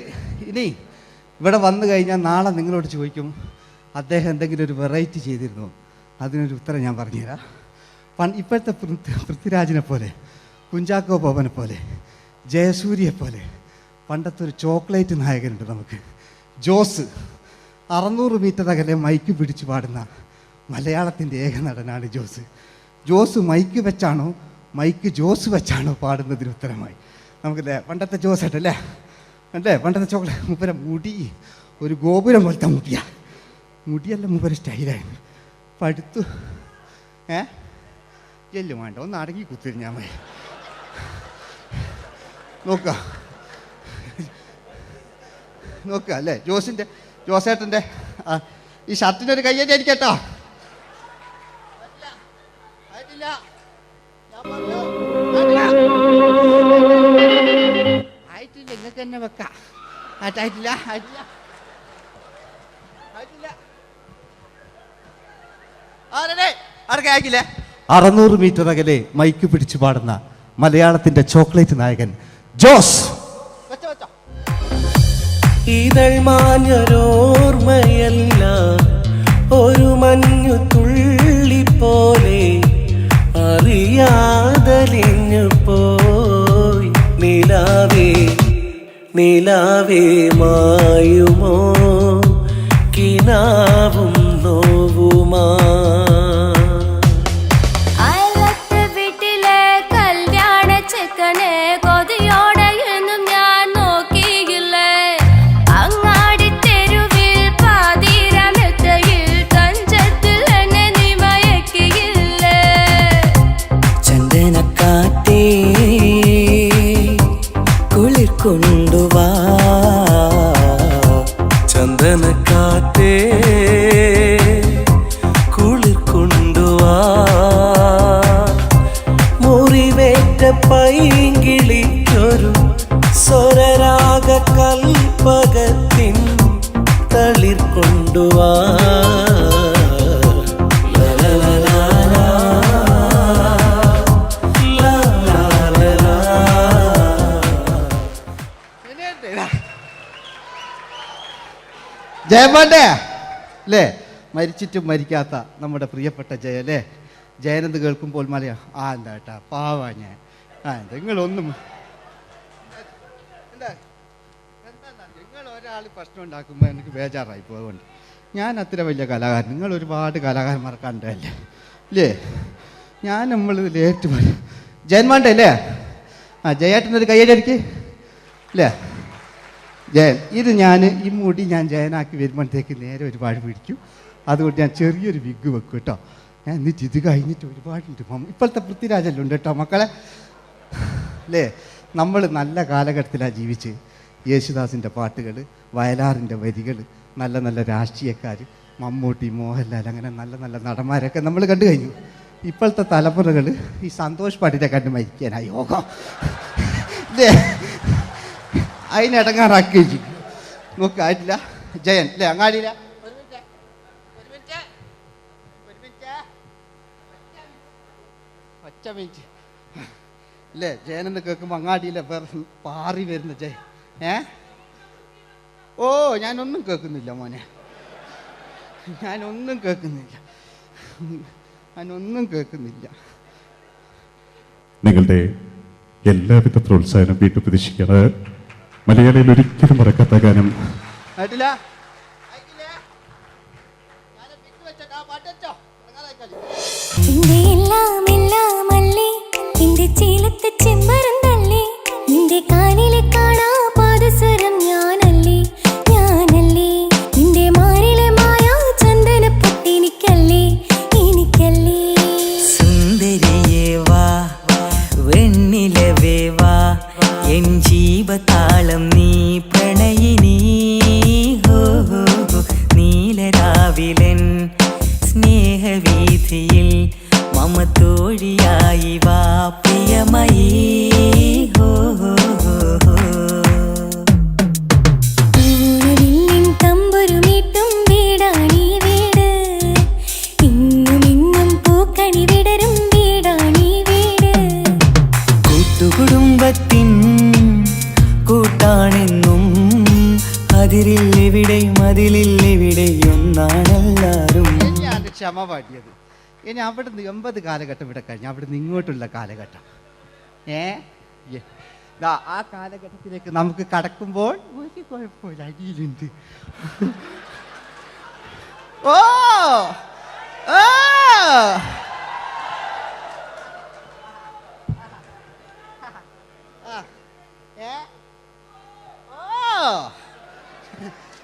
ഇനി ഇവിടെ വന്നു കഴിഞ്ഞാൽ നാളെ നിങ്ങളോട് ചോദിക്കും അദ്ദേഹം എന്തെങ്കിലും ഒരു വെറൈറ്റി ചെയ്തിരുന്നു. അതിനൊരു ഉത്തരം ഞാൻ പറഞ്ഞുതരാം. ഇപ്പോഴത്തെ പൃഥ്വിരാജിനെ പോലെ, കുഞ്ചാക്കോ ബോബനെ പോലെ, ജയസൂര്യയെ പോലെ പണ്ടത്തെ ഒരു ചോക്ലേറ്റ് നായകനുണ്ട് നമുക്ക്, ജോസ്. 600 മീറ്റർ അകലെ മൈക്ക് പിടിച്ചു പാടുന്ന മലയാളത്തിൻ്റെ ഏക നടനാണ് ജോസ്. ജോസ് മൈക്ക് വെച്ചാണോ മൈക്ക് ജോസ് വെച്ചാണോ പാടുന്നതിന് ഉത്തരമായി നമുക്കല്ലേ പണ്ടത്തെ ജോസ് ആയിട്ടല്ലേ അല്ലേ? പണ്ടത്തെ ചോക്ലേറ്റ്. മൂപ്പര മുടി ഒരു ഗോപുരം പോലത്തെ മുടിയാ. മുടിയല്ല മൂപ്പര സ്റ്റൈലായിരുന്നു. പടുത്തു എല്ലും വേണ്ട, ഒന്ന് അടങ്ങി കുത്തിരിഞ്ഞാൽ മതി. നോക്കുക അല്ലേ? ജോസേട്ടൻ്റെ ഈ ഷർട്ടിനൊരു കയ്യടി അടിക്കട്ടോ. ആയിട്ടില്ല, നിങ്ങൾക്ക് തന്നെ വെക്കാം. ആയിട്ടില്ല. 600 മീറ്റർ അകലെ മൈക്ക് പിടിച്ചു പാടുന്ന മലയാളത്തിന്റെ ചോക്ലേറ്റ് നായകൻ ജോസ്. ഇതൾ മാഞ്ഞൊരോർമ്മയല്ല ഒരു മഞ്ഞു തുള്ളി പോലെ അറിയാതലിഞ്ഞു പോയി നിലാവേ മായുമോ കിനാവും നോവുമാ കൊണ്ടുവാ ചന്ദനക്കാറ്റേ കുളിർ കൊണ്ടുവാ മുറിവേറ്റ പൈങ്കിളിക്കൊരു സ്വരരാഗ കൽപ്പകത്തിൻ തളിർ കൊണ്ടുവാ ജയമോൻ്റെ അല്ലേ? മരിച്ചിട്ടും മരിക്കാത്ത നമ്മുടെ പ്രിയപ്പെട്ട ജയ അല്ലേ? ജയനെന്ന് കേൾക്കുമ്പോൾ മലയാ എന്താ കേട്ടാ പാവാ ഞാൻ. നിങ്ങളൊന്നും നിങ്ങൾ ഒരാൾ പ്രശ്നം ഉണ്ടാക്കുമ്പോൾ എനിക്ക് ബേജാറായി പോകുന്നുണ്ട്. ഞാൻ അത്ര വലിയ കലാകാരൻ, നിങ്ങൾ ഒരുപാട് കലാകാരന്മാർ കണ്ടല്ലേ അല്ലേ? ഞാൻ നമ്മൾ ലേറ്റ് ജയന്മാൻ്റെ അല്ലേ? ജയേട്ടനൊരു കയ്യടിക്ക് അല്ലേ? ജയൻ, ഇത് ഈ മുടി ഞാൻ ജയനാക്കി വരുമ്പോഴത്തേക്ക് നേരെ ഒരുപാട് പിടിക്കും. അതുകൊണ്ട് ഞാൻ ചെറിയൊരു വിഗ് വെക്കും കേട്ടോ. എന്നിട്ട് ഇത് കഴിഞ്ഞിട്ട് ഒരുപാടുണ്ട് ഇപ്പോഴത്തെ പൃഥ്വിരാജെല്ലാം ഉണ്ട് കേട്ടോ മക്കളെ അല്ലേ. നമ്മൾ നല്ല കാലഘട്ടത്തിലാണ് ജീവിച്ച്. യേശുദാസിൻ്റെ പാട്ടുകൾ, വയലാറിൻ്റെ വരികൾ, നല്ല നല്ല രാഷ്ട്രീയക്കാർ, മമ്മൂട്ടി, മോഹൻലാൽ, അങ്ങനെ നല്ല നല്ല നടന്മാരൊക്കെ നമ്മൾ കണ്ടു കഴിഞ്ഞു. ഇപ്പോഴത്തെ തലമുറകൾ ഈ സന്തോഷ് പാട്ടിനെ കണ്ട് മരിക്കാനായി യോഗം അല്ലേ, അതിനിടങ്ങാറാക്കി വെച്ചു നോക്കായിട്ടില്ല. ജയൻ അല്ലേ അങ്ങാടിയില്ല ഒറ്റ മിനിറ്റ് അല്ലേ. ജയനെന്ന് കേൾക്കുമ്പോൾ അങ്ങാടിയിലെ പാറി വരുന്ന ജയൻ. ഓ ഞാനൊന്നും കേൾക്കുന്നില്ല മോനെ, ഞാനൊന്നും കേൾക്കുന്നില്ല. നിങ്ങളുടെ എല്ലാവിധ പ്രോത്സാഹനം വീണ്ടും പ്രതീക്ഷിക്കാറ്. മലയാളിയിൽ ഒരിക്കലും മറക്കാത്ത ഗാനം നിന്റെ എല്ലാം എല്ലാം അല്ലേ, നിന്റെ ചീലത്തെ ചെമ്പരം തല്ലേ, നിന്റെ കാലിലെ കാണാ പാദസരം ഞാനല്ലേ, ഞാനല്ലേ, നിന്റെ മാറിലെ മായാ ചന്ദന പൊട്ടിനിക്കല്ലേ, എനിക്കല്ലേ. സുന്ദരിയേ വാ, വെണ്ണിലവേ വാ, എൻ ജീവതാളം നീ പ്രണയിനി. ഹോ ഹോ ഹോ, നീലരാവിലൻ സ്നേഹവീഥിയിൽ മമ തോഴിയായി വാ പ്രിയമയീ. ഹോ ഹോ ഹോ ഹോ. പൂവില്ലിൻ തമ്പുരുമീട്ടും വീടാണീ വീട്, ഇന്നും ഇന്നും പൂക്കണി വിടരും വീടാണീ വീട്. കൂട്ടുകുടുംബത്തിൻ കൂട്ടാണെന്നും അതിരില്ലെവിടെയും അതിലില്ലെവിടെയും ഒന്നാണെല്ലാരും. ഇനിയാണ് ക്ഷമ പാടിയത്. ഇനി അവിടുന്ന് 80 കാലഘട്ടം ഇവിടെ കഴിഞ്ഞു, അവിടുന്ന് ഇങ്ങോട്ടുള്ള കാലഘട്ടം. ആ കാലഘട്ടത്തിലേക്ക് നമുക്ക് കടക്കുമ്പോൾ ഒരു കുഴപ്പമില്ല, അടിയിലുണ്ട്. ഓ ഓ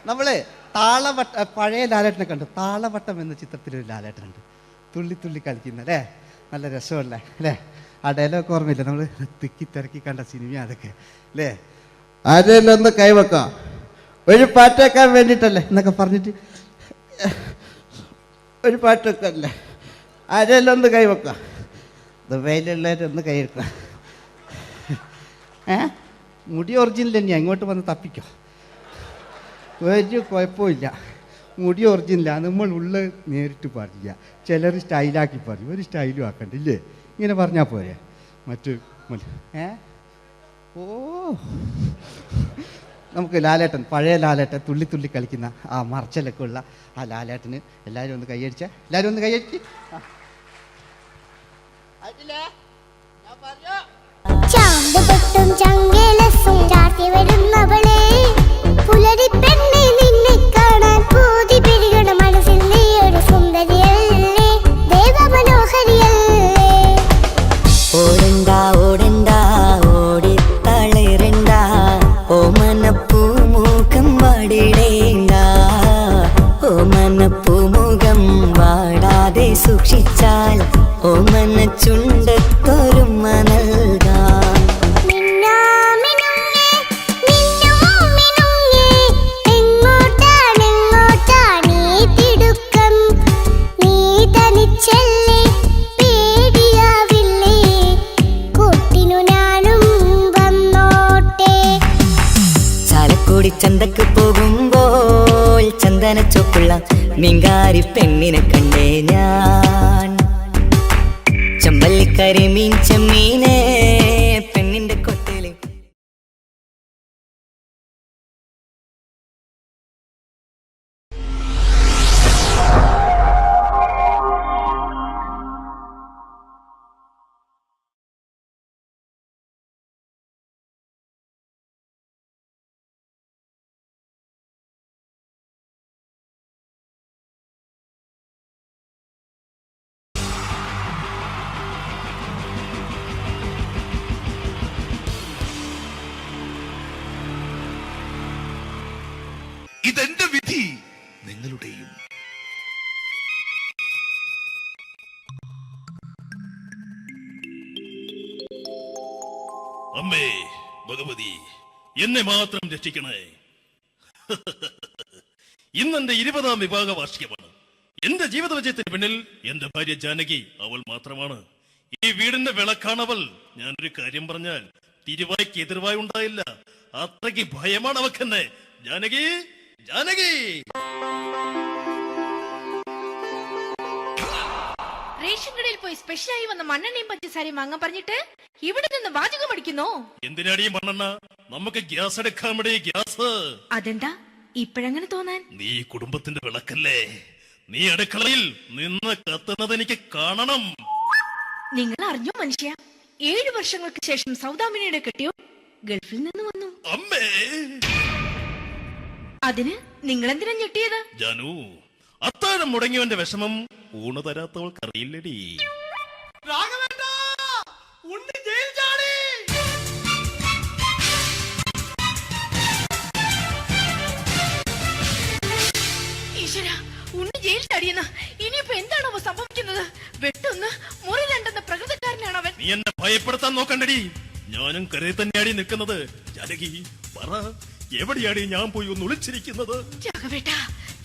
നമ്മള് താളവട്ട പഴയ ലാലേട്ടനെ കണ്ടു. താളവട്ടം എന്ന ചിത്രത്തിലൊരു ലാലേട്ടനുണ്ട്, തുള്ളി തുള്ളി കളിക്കുന്ന അല്ലേ, നല്ല രസമല്ലേ അല്ലേ. ആ ഡയലോഗ് ഓർമ്മയില്ല, നമ്മൾ തിക്കി തിരക്കി കണ്ട സിനിമ അതൊക്കെ അല്ലേ. ആരെല്ലാം ഒന്ന് കൈവെക്കാം, ഒരു പാട്ട് വെക്കാൻ വേണ്ടിയിട്ടല്ലേ എന്നൊക്കെ പറഞ്ഞിട്ട് ഒരു പാട്ട് വെക്കല്ലേ, ആരെല്ലാം ഒന്ന് കൈവെക്കാം, ദുബൈയിലുള്ളവരൊന്ന് കൈവെക്കുക. മുടി ഒറിജിനൽ തന്നെയാണ്, ഇങ്ങോട്ട് വന്ന് തപ്പിക്കോ, ഒരു കുഴപ്പമില്ല. മുടി ഒറിജിനലാണ്, നമ്മൾ ഉള്ള നേരിട്ട് പാടില്ല. ചിലർ സ്റ്റൈലാക്കി പറയും, ഒരു സ്റ്റൈലും ആക്കണ്ടില്ലേ, ഇങ്ങനെ പറഞ്ഞാൽ പോരെ. മറ്റു ഓ നമുക്ക് ലാലേട്ടൻ, പഴയ ലാലേട്ടൻ, തുള്ളി തുള്ളി കളിക്കുന്ന ആ മറച്ചലൊക്കെ ഉള്ള ആ ലാലേട്ടന് എല്ലാവരും ഒന്ന് കൈയടിച്ച, എല്ലാവരും ഒന്ന് കൈയടിച്ച്. ചാന്തുപൊട്ടും ചങ്കേലസും ചാർത്തി വരുന്നവളെ, പുലരിപ്പെണ്ണെ നിന്നെ കാണാൻ പൂതി പെരുകണ മനസ്സിൽ നീ ഒരു സുന്ദരിയല്ലേ, ദേവമനോഹരിയല്ലേ. ഓടണ്ട ഓടണ്ട ഓടിത്തളരണ്ട, ഓമനപ്പൂമുഖം വാടിടേണ്ട, ഓമനപ്പൂമുഖം വാടാതെ സൂക്ഷിച്ചാൽ ഓമന ചുണ്ടത്തൊരുമ നൽകാം. ചന്തക്ക് പോകുമ്പോൾ ചന്ദന ചോപ്പുള്ള മീൻകാരി പെണ്ണിനെ കണ്ടേ ഞാൻ, ചമ്പല്ലിക്കരി മീൻ ചെമ്മീനെ പെണ്ണിന്റെ കൊട്ടയില്. ഇതെന്റെ വിധി, നിങ്ങളുടെയും. അമ്മേ ഭഗവതി, എന്നെ മാത്രം രക്ഷിക്കണേ. ഇന്നെന്റെ 20ാം വിവാഹ വാർഷികമാണ്. എന്റെ ജീവിത വിജയത്തിന് പിന്നിൽ എന്റെ ഭാര്യ ജാനകി അവൾ മാത്രമാണ്. ഈ വീടിന്റെ വിളക്കാണവൾ. ഞാനൊരു കാര്യം പറഞ്ഞാൽ തിരുവായ്ക്ക് എതിർവായി ഉണ്ടായില്ല. അത്രയ്ക്ക് ഭയമാണ് അവക്കെന്നെ. ജാനകി, ജാനകി. റേഷൻ കടയിൽ പോയി സ്പെഷ്യലായി വന്ന മണ്ണെണ്ണയും പഞ്ചസാരയും വാങ്ങാൻ പറഞ്ഞിട്ട് ഇവിടെ നിന്ന് വാചകം അടിക്കുന്നോ? എന്തിനാടി മണ്ണെണ്ണ? നമുക്ക് ഗ്യാസ് എടുക്കാൻ വേണ്ടി ഗ്യാസ്. അതെന്താ ഇപ്പഴങ്ങനെ തോന്നാൻ? നീ കുടുംബത്തിന്റെ വിളക്കല്ലേ. നീ അടുക്കളയിൽ നിന്ന് കത്തുന്നത് എനിക്ക് കാണണം. നിങ്ങൾ അറിഞ്ഞോ മനുഷ്യ, 7 വർഷങ്ങൾക്ക് ശേഷം സൗദാമിനിയുടെ കെട്ടിയോ ഗൾഫിൽ നിന്ന് വന്നു. അമ്മേ, അതിന് നിങ്ങൾ എന്തിനാ ഞെട്ടിയത്? ജാനു, അത്താഴം മുടങ്ങിയവന്റെ വിഷമം ഊണ് തരാത്തവൾക്കറിയില്ലടി. ഈശ്വരാ, ഉണ്ണി ജയിൽ ചാടിയെന്ന്. ഇനിയിപ്പോ എന്താണോ സംഭവിക്കുന്നത്? വെട്ടൊന്ന് മുറി രണ്ടെന്ന പ്രകൃതക്കാരനാണ് അവൻ. നീ എന്നെ ഭയപ്പെടുത്താൻ നോക്കണ്ടടി. ഞാനും കരയിൽ തന്നെയാടി നിൽക്കുന്നത്. ജാനകി, പറ, എവിടെയാടി ഞാൻ പോയി ഒന്ന് ഒളിച്ചിരിക്കുന്നത്? രാഘവേട്ടാ,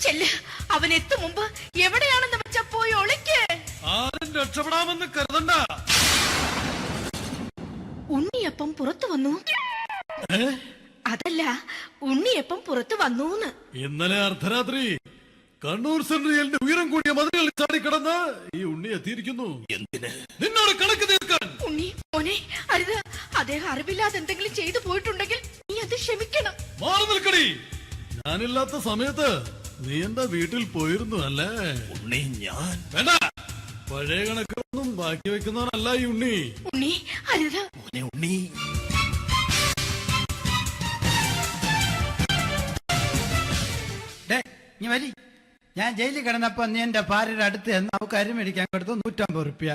ചെല്ല്. അവൻ എത്തും മുമ്പ് എവിടെയാണെന്ന് വെച്ചാ പോയി ഒളിക്ക്. ആരും രക്ഷപ്പെടാമെന്ന് കരുതണ്ട. ഉണ്ണിയപ്പം പുറത്തു വന്നു. അതല്ല, ഉണ്ണിയപ്പം പുറത്തു വന്നൂന്ന്. ഇന്നലെ അർദ്ധരാത്രി കണ്ണൂർ സെൻട്രലിന്റെ ഉയരം കൂടിയ മതിലുകളിൽ ചാടിക്കിടന്ന് ഈ ഉണ്ണി എത്തിയിരിക്കുന്നു. എന്തിന്? നിന്നോട് കണക്ക് തീർക്കാൻ. ഉണ്ണി മോനെ, അരുത്. അദ്ദേഹം അറിവില്ലാതെ എന്തെങ്കിലും ചെയ്തു പോയിട്ടുണ്ടെങ്കിൽ നീ അത് ക്ഷമിക്കണം. മാറി നിൽക്കടി. ഞാനില്ലാത്ത സമയത്ത് നീ എന്റെ വീട്ടിൽ പോയിരുന്നു അല്ലേ? ഉണ്ണി, ഞാൻ വേണ്ട. പഴയ കണക്കൊന്നും ബാക്കി വെക്കുന്നവനല്ല ഈ ഉണ്ണി. ഉണ്ണി, അരുത്. മോനെ ഉണ്ണി. ഞാൻ ജയിലിൽ കിടന്നപ്പോ നീ എന്റെ ഭാര്യയുടെ അടുത്ത് നമുക്ക് അരി മേടിക്കാൻ കൊടുത്തു 150 റുപ്യ.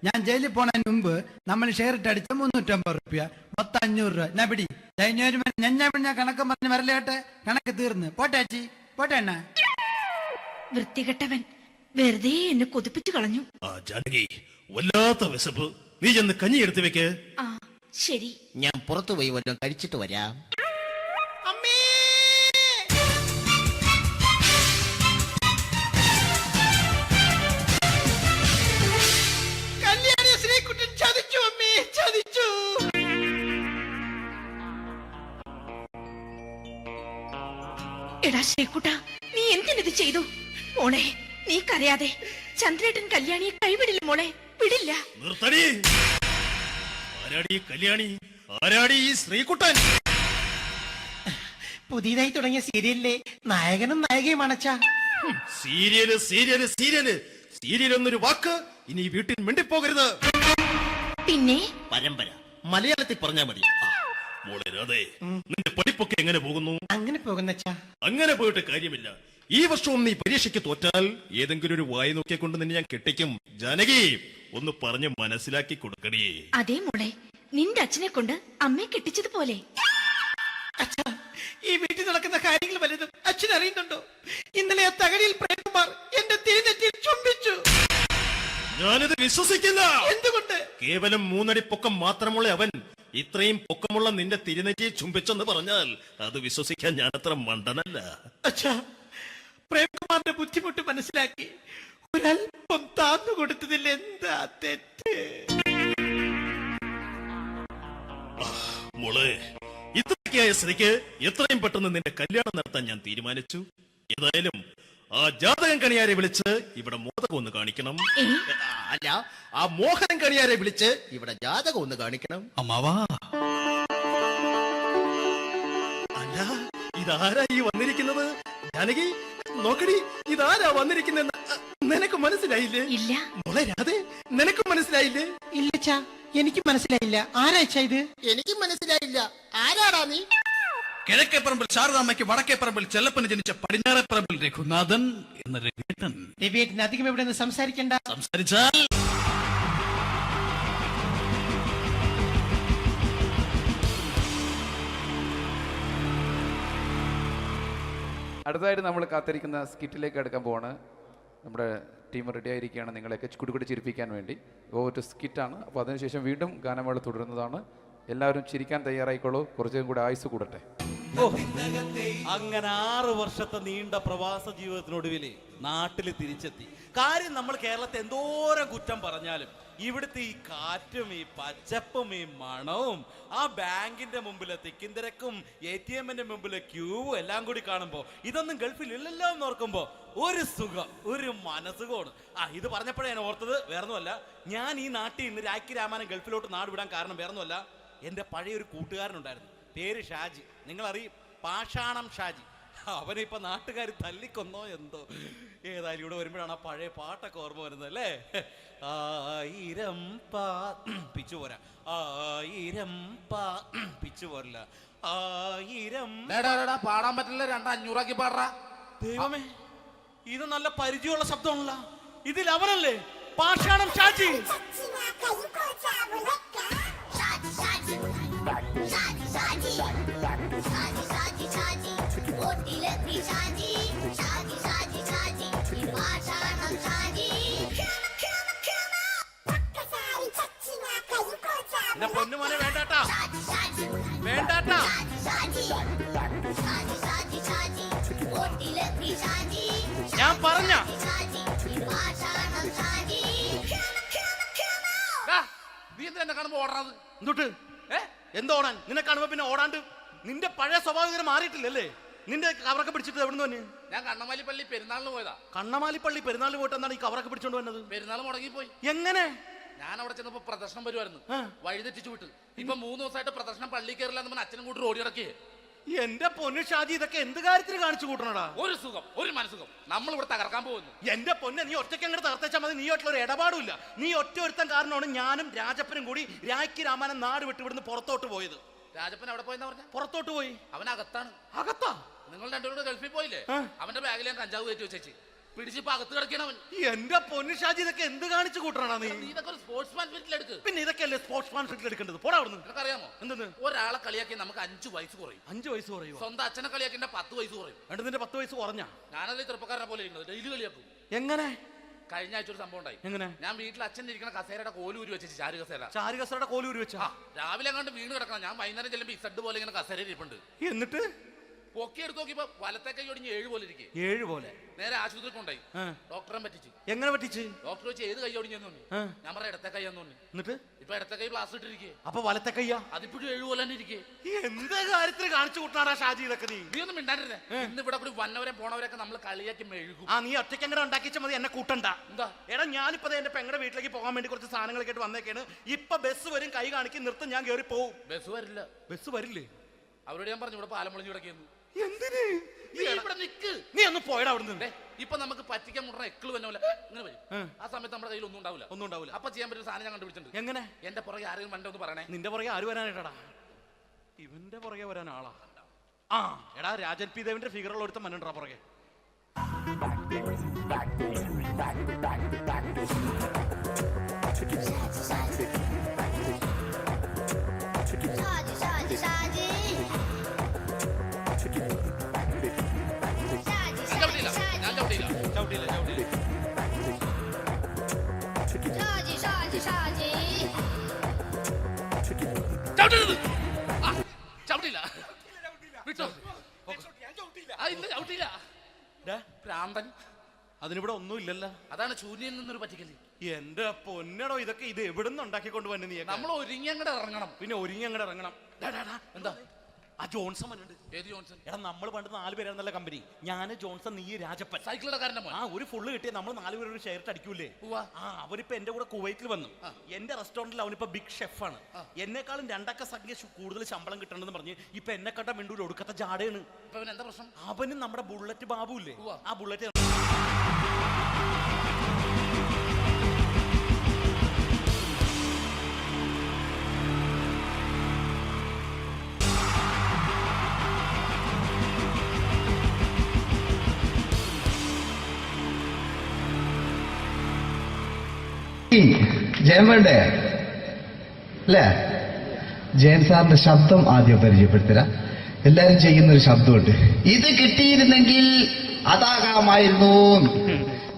ഞാൻ ജയിലിൽ പോണതിന് മുമ്പ് നമ്മൾ ഷെയർ ഇട്ട് അടിച്ച 350 റുപ്യ, മൊത്തം 500 രൂപ. ഞാൻ പിടി ഞാൻ കണക്ക് പറഞ്ഞ് വരലേട്ടെ. കണക്ക് തീർന്ന് പോട്ടെ ചേച്ചി, പോട്ടെ അണ്ണ. വൃത്തികെട്ടവൻ വെറുതെ എന്നെ കൊതിപ്പിച്ചു കളഞ്ഞു. ആ ജാനകി, വല്ലാത്ത വിശപ്പ്. നീ ചെന്ന് കഞ്ഞി എടുത്തു വെക്ക്. ആ ശരി. ഞാൻ പുറത്തു പോയി വല്ലതും കഴിച്ചിട്ട് വരാം. എടാ ശ്രീകുട്ട, നീ എന്തിനത് ചെയ്തു? മോളെ, നീ കരയാതെ. ചന്ദ്രേട്ടൻ കല്യാണിയെ കൈവിടില്ല മോളെ, വിടില്ല. നിർത്തടി. ആരാടി കല്യാണി? ആരാടി ഈ ശ്രീകുട്ടൻ? പുതിയതായി തുടങ്ങിയ സീരിയലിലെ നായകനും നായികയും അണച്ചാ. സീരിയല് സീരിയല് സീരിയല് സീരിയൽ എന്നൊരു വാക്ക് ഇനി ഈ വീട്ടിൽ മിണ്ടിപ്പോകരുത്. പിന്നെ പരമ്പര മലയാളത്തിൽ പറഞ്ഞാ മതി. മോളെ രാധേ, നിന്റെ പഠിപ്പൊക്കെ എങ്ങനെ പോകുന്നു? അങ്ങനെ പോകുന്നച്ചാ. അങ്ങനെ പോയിട്ട് കാര്യമില്ല. ഈ വർഷവും നീ പരീക്ഷയ്ക്ക് തോറ്റാൽ ഏതെങ്കിലും ഒരു വായി നോക്കിക്കൊണ്ട് നിന്നെ ഞാൻ കെട്ടിക്കും. ജാനകി, ഒന്ന് പറഞ്ഞ് മനസ്സിലാക്കി കൊടുക്കണേ. അതേ മോളെ, നിന്റെ അച്ഛനെ കൊണ്ട് അമ്മയെ കെട്ടിച്ചതുപോലെ. ഈ വീട്ടിൽ നടക്കുന്ന കാര്യങ്ങൾ വലുതും അച്ഛൻ അറിയുന്നുണ്ടോ? ഇന്നലെ ആ തകഴിയിൽ പ്രേംകുമാർ എന്റെ തിരുനെറ്റിയിൽ ചുംബിച്ചു. ഞാനിത് വിശ്വസിക്കില്ല. എന്തുകൊണ്ട്? കേവലം 3 അടി പൊക്കം മാത്രമുള്ള അവൻ ഇത്രയും പൊക്കമുള്ള നിന്റെ തിരുനെറ്റിയെ ചുംബിച്ചെന്ന് പറഞ്ഞാൽ അത് വിശ്വസിക്കാൻ ഞാൻ അത്ര മണ്ടനല്ല. അച്ഛാ, പ്രേംകുമാറിന്റെ ബുദ്ധിമുട്ട് മനസ്സിലാക്കി ഒരല്പം താന്നു കൊടുത്തതിൽ എന്താ തെറ്റ്? മോളെ, ഇത്രയ്ക്കായ സ്ഥിതിക്ക് എത്രയും പെട്ടെന്ന് നിന്റെ കല്യാണം നടത്താൻ ഞാൻ തീരുമാനിച്ചു. ഏതായാലും ആ ജാതകം കണിയാരെ വിളിച്ച് ഇവിടെ മോദകം ഒന്ന് കാണിക്കണം. അല്ല, ആ മോഹനം കണിയാരെ വിളിച്ച് ഇവിടെ ജാതകം ഒന്ന് കാണിക്കണം. അമ്മാവാ, അല്ല, ഇതാരാ ഈ വന്നിരിക്കുന്നത്? ജാനകി, നോക്കടി, ഇതാരാ വന്നിരിക്കുന്നെന്ന് നിനക്ക് മനസ്സിലായില്ലേ? ഇല്ല മോളെ രാധേ, നിനക്ക് മനസ്സിലായില്ലേ? ഇല്ലച്ചാ, എനിക്ക് മനസ്സിലായില്ല. ആരാച്ചാ ഇത്? എനിക്കും മനസ്സിലായില്ല. ആരാടാ നീ? കിഴക്കേപ്പറമ്പിൽ ശാരദാമ്മയ്ക്ക് വടക്കേപ്പറമ്പിൽ ചെല്ലപ്പന് ജനിച്ച പടിഞ്ഞാറേപ്പറമ്പിൽ രഘുനാഥൻ എന്ന രവിയേട്ടൻ. രവിയേട്ടൻ അധികം ഇവിടെ നിന്ന് സംസാരിക്കണ്ട. സംസാരിച്ചാൽ അടുത്തതായിട്ട് നമ്മൾ കാത്തിരിക്കുന്ന സ്കിറ്റിലേക്ക് എടുക്കാൻ പോവാണ്. നമ്മുടെ ടീം റെഡി ആയിരിക്കുകയാണ് നിങ്ങളെയൊക്കെ കുടുകുടി ചിരിപ്പിക്കാൻ വേണ്ടി. ഒരു സ്കിറ്റാണ്. അപ്പോൾ അതിനുശേഷം വീണ്ടും ഗാനമേള തുടരുന്നതാണ്. എല്ലാവരും ചിരിക്കാൻ തയ്യാറായിക്കോളൂ. കുറച്ചും കൂടെ ആയുസ് കൂടട്ടെ. ഓ, അങ്ങനെ 6 വർഷത്തെ നീണ്ട പ്രവാസ ജീവിതത്തിനൊടുവിൽ നാട്ടിൽ തിരിച്ചെത്തി. കാര്യം നമ്മൾ കേരളത്തെ എന്തോരം കുറ്റം പറഞ്ഞാലും ഇവിടുത്തെ ഈ കാറ്റും ഈ പച്ചപ്പും ഈ മണവും ആ ബാങ്കിന്റെ മുമ്പിലെ തിക്കും തിരക്കും ATM-ന്റെ മുമ്പിലെ ക്യൂവും എല്ലാം കൂടി കാണുമ്പോൾ ഇതൊന്നും ഗൾഫിൽ ഇല്ലല്ലോ എന്ന് ഓർക്കുമ്പോൾ ഒരു സുഖം, ഒരു മനസുഖമാണ്. ഇത് പറഞ്ഞപ്പോഴേ ഞാൻ ഓർത്തത് വേറൊന്നുമല്ല, ഞാൻ ഈ നാട്ടിൽ നിന്ന് രാഖി രാമായണം ഗൾഫിലോട്ട് നാട് വിടാൻ കാരണം വേറൊന്നുമല്ല, എൻ്റെ പഴയൊരു കൂട്ടുകാരനുണ്ടായിരുന്നു, പേര് ഷാജി. നിങ്ങളറിയും, പാഷാണം ഷാജി. അവനെ ഇപ്പൊ നാട്ടുകാർ തല്ലിക്കൊന്നോ എന്തോ. ഏതായാലും ഇവിടെ വരുമ്പോഴാണ് ആ പഴയ പാട്ടൊക്കെ ഓർമ്മ വരുന്നത് അല്ലേ. 1000 പിച്ചു പോരാ, 1000 പിച്ചു പോരില്ല, 1000 പാടാൻ പറ്റില്ല, 200 പാടാ. ദൈവമേ, ഇത് നല്ല പരിചയമുള്ള ശബ്ദമാണല്ലോ. ഇതിൽ അവനല്ലേ പാഷാണം ഷാജി? പൊന്നുമോനെ വേണ്ടാട്ടാ, വേണ്ടാട്ടാ. ഞാൻ പറഞ്ഞ നീ എന്തിനാ എന്നെ കാണുമ്പോ ഓടാത്? എന്തൊട്ട് എന്തോടാൻ? നിന്നെ കാണുമ്പോ പിന്നെ ഓടാണ്ട് നിന്റെ പഴയ സ്വഭാവം ഇങ്ങനെ മാറിയിട്ടില്ലല്ലേ? നിന്റെ കവറൊക്കെ പിടിച്ചിട്ട് എവിടെ നിന്ന്? ഞാൻ കണ്ണമാലിപ്പള്ളി പെരുന്നാളിന് പോയതാ. കണ്ണമാലിപ്പള്ളി പെരുന്നാളിന് പോയിട്ട് എന്താണ് ഈ കവറൊക്കെ പിടിച്ചോണ്ട് വന്നത്? പെരുന്നാൾ മുടങ്ങിപ്പോയി. എങ്ങനെ? ഞാൻ അവിടെ ചെന്നപ്പോ പ്രദർശനം വരുമായിരുന്നു, വഴിതെറ്റിച്ചു വിട്ടു. ഇപ്പൊ 3 ദിവസമായിട്ട് പ്രദർശനം പള്ളി കയറില്ല എന്ന് അച്ഛനും കൂട്ടി ഓടി ഇറക്കിയേ. എന്റെ പൊന്നു ഷാജി, ഇതൊക്കെ എന്ത് കാര്യത്തിന് കാണിച്ചു കൂട്ടണടാ? ഒരു സുഖം, ഒരു മനസുഖം. നമ്മൾ ഇവിടെ തകർക്കാൻ പോകുന്നു. എന്റെ പൊന്നെ, നീ ഒറ്റയ്ക്ക് അങ്ങോട്ട് തകർത്തേച്ചാൽ മതി. നീ ഒറ്റ ഒരു ഇടപാടുമില്ല. നീ ഒറ്റ ഒരുത്തൻ കാരണമാണ് ഞാനും രാജപ്പനും കൂടി രാഖി രാമായണം നാട് വിട്ട് ഇവിടുന്ന് പുറത്തോട്ട് പോയത്. രാജപ്പൻ എവിടെ പോയെന്നാ പറഞ്ഞ? പുറത്തോട്ട് പോയി. അവനകത്താണ്. അകത്താ? നിങ്ങൾ രണ്ടുപേരും ഗൾഫിൽ പോയില്ലേ? അവന്റെ ബാഗിൽ ഞാൻ കഞ്ചാവ് കയറ്റി വെച്ചേച്ച് പിടിച്ചിപ്പോ അകത്ത് കിടക്കണവൻ. എന്റെ പൊന്നു ഷാജി, ഇതൊക്കെ എന്ത് കാണിച്ചു കൂട്ടണ നീ? ഇതൊക്കെ ഒരു സ്പോർട്സ്മാൻ സ്പിരിറ്റിൽ എടുക്ക്. പിന്നെ ഇതൊക്കെയല്ലേ സ്പോർട്സ്മാൻ സ്പിരിറ്റിൽ എടുക്കേണ്ടത്? പോടാ അവിടുന്ന്. നിനക്കറിയാമോ എന്തെന്ന്? ഒരാളെ കളിയാക്കി നമുക്ക് 5 വയസ്സ് കുറയും. 5 വയസ്സ് കുറയും? സ്വന്തം അച്ഛനെ കളിയാക്കി 10 വയസ്സ് കുറയും. നിന്റെ 10 വയസ്സ് കുറഞ്ഞാ? ഞാനത് ചെറുപ്പക്കാരനെ പോലെ ഇരുന്നത് ഡെയിലി കളിയാക്കും. എങ്ങനെ? കഴിഞ്ഞ ആഴ്ച ഒരു സംഭവം ഉണ്ടായി. എങ്ങനെ? ഞാൻ വീട്ടിൽ അച്ഛൻ ഇരിക്കുന്ന കസേരയുടെ കോലൂരി വെച്ചു. ചാരു കസേരയുടെ കോലൂരി വെച്ചാ? രാവിലെ അങ്ങോട്ട് വീണ് കിടക്കണം. ഞാൻ വൈകുന്നേരം ചെല്ലുമ്പോ ഇസഡ് പോലെ ഇങ്ങനെ കസേര ഇരിപ്പുണ്ട്. എന്നിട്ട് പൊക്കി എടുത്ത് നോക്കിയപ്പോ വലത്തെ കൈ ഒടിഞ്ഞ് 7 പോലെ ഇരിക്കും. 7 പോലെ? നേരെ ആശുപത്രി കൊണ്ടായി. ഡോക്ടറെ പറ്റിച്ചു. എങ്ങനെ പറ്റിച്ച്? ഡോക്ടർ വെച്ച് ഏത് കൈ ഒടിഞ്ഞെന്ന് തോന്നി. ഞാൻ പറഞ്ഞ ഇടത്തെ കൈ എന്ന് തോന്നി. എന്നിട്ട് ഇപ്പൊ ഇടത്തെ കൈ പ്ലാസ്റ്റർ ഇട്ടിരിക്കേ. അപ്പൊ വലത്തെ കൈയാ? അതിപ്പോഴും 7 പോലെ തന്നെ ഇരിക്കേ. എന്ത് കാര്യത്തിൽ കാണിച്ചു കൂട്ടാറാ ഷാജി ഇതൊക്കെ? നീ ഒന്നും മിണ്ടാണ്ടിരുന്നേ. ഇന്ന് ഇവിടെ കൂടി വന്നവരെ പോണവരൊക്കെ നമ്മൾ കളിയാക്കി മെഴുകും. നീ ഒറ്റയ്ക്ക് അങ്ങനെ ഉണ്ടാക്കിച്ച മതി, എന്നെ കൂട്ടണ്ട. എന്താ? എടാ, ഞാനിപ്പോ എന്റെ പെങ്ങളുടെ വീട്ടിലേക്ക് പോകാൻ വേണ്ടി കുറച്ച് സാധനങ്ങളൊക്കെ ആയിട്ട് വന്നേക്കാണ്. ഇപ്പൊ ബസ് വരും, കൈ കാണിക്കും, നിർത്തും, ഞാൻ കയറി പോവും. ബസ് വരില്ല. ബസ് വരില്ലേ? അവരോട് ഞാൻ പറഞ്ഞു ഇവിടെ പാലം പൊളിഞ്ഞു കിടക്കുന്നു. എന്തിന്? ഇവിടെ നിക്ക്. നീ ഒന്ന് പോയടാ അവിടുന്ന്. ഇപ്പൊ നമുക്ക് പറ്റിക്കാൻ മുട്ടുന്ന എക്കിള് തന്നെ ഇങ്ങനെ വരും. ആ സമയത്ത് നമ്മുടെ കയ്യിൽ ഒന്നും ഉണ്ടാവില്ല. അപ്പൊ ചെയ്യാൻ പറ്റിയ സാധനം ഞാൻ കണ്ടുപിടിച്ചിട്ടുണ്ട്. എങ്ങനെ? എന്റെ പുറകെ ആരെങ്കിലും വണ്ടി ഒന്ന് പറയണേ. നിന്റെ പുറകെ ആര് വരാനായിട്ടാ? ഇവന്റെ പുറകെ വരാൻ ആളാ? എടാ, രാജൻ പി ദേവിന്റെ ഫിഗറുള്ള ഒരുത്ത മനുണ്ടാ പുറകെ. അതിനിവിടെ ഒന്നും ഇല്ലല്ലോ. അതാണ് ശൂന്യൻ നിന്നൊരു പറ്റിക്കല്. എന്റെ പൊന്നടോ, ഇതൊക്കെ ഇത് എവിടുന്ന് ഉണ്ടാക്കിക്കൊണ്ട് വന്നു നീ? നമ്മൾ ഒരുങ്ങി അങ്ങോട്ട് ഇറങ്ങണം. പിന്നെ ഒരുങ്ങി അങ്ങോട്ട് ഇറങ്ങണം. എന്താ? ആ ജോൺസൺ വന്നിട്ടുണ്ട്. ഏത് ജോൺസൺ? എടാ, നമ്മൾ പണ്ട് 4 പേരായിരുന്നല്ല കമ്പനി. ഞാൻ, ജോൺസൺ, നീ, രാജപ്പൻ. സൈക്കിളുടെ കാരന്റെ മോൻ. ഒരു ഫുള്ള് കിട്ടിയ നമ്മൾ 4 പേര് ഒരു ഷെയർ അടിക്കൂലേ? അവനിപ്പോ എന്റെ കൂടെ കുവൈറ്റിൽ വന്നു. എന്റെ റെസ്റ്റോറന്റിൽ അവനിപ്പോ ബിഗ് ഷെഫാണ്. എന്നെക്കാളും 2 അക്ക സംഖ്യ കൂടുതൽ ശമ്പളം കിട്ടണമെന്ന് പറഞ്ഞ് ഇപ്പൊ എന്നെക്കാട്ട മിണ്ടൂര് ഒടുക്കത്തെ ജാടയാണ്. എന്താ പ്രശ്നം? അവന് നമ്മുടെ ബുള്ളറ്റ് ബാബു ഇല്ലേ, ആ ബുള്ളറ്റ് ജയൻ വേണ്ടേ അല്ലേ? ജയൻ സാറിന്റെ ശബ്ദം ആദ്യം പരിചയപ്പെടുത്തരാ. എല്ലാരും ചെയ്യുന്ന ഒരു ശബ്ദമുണ്ട്, ഇത് കിട്ടിയിരുന്നെങ്കിൽ അതാകാമായിരുന്നു.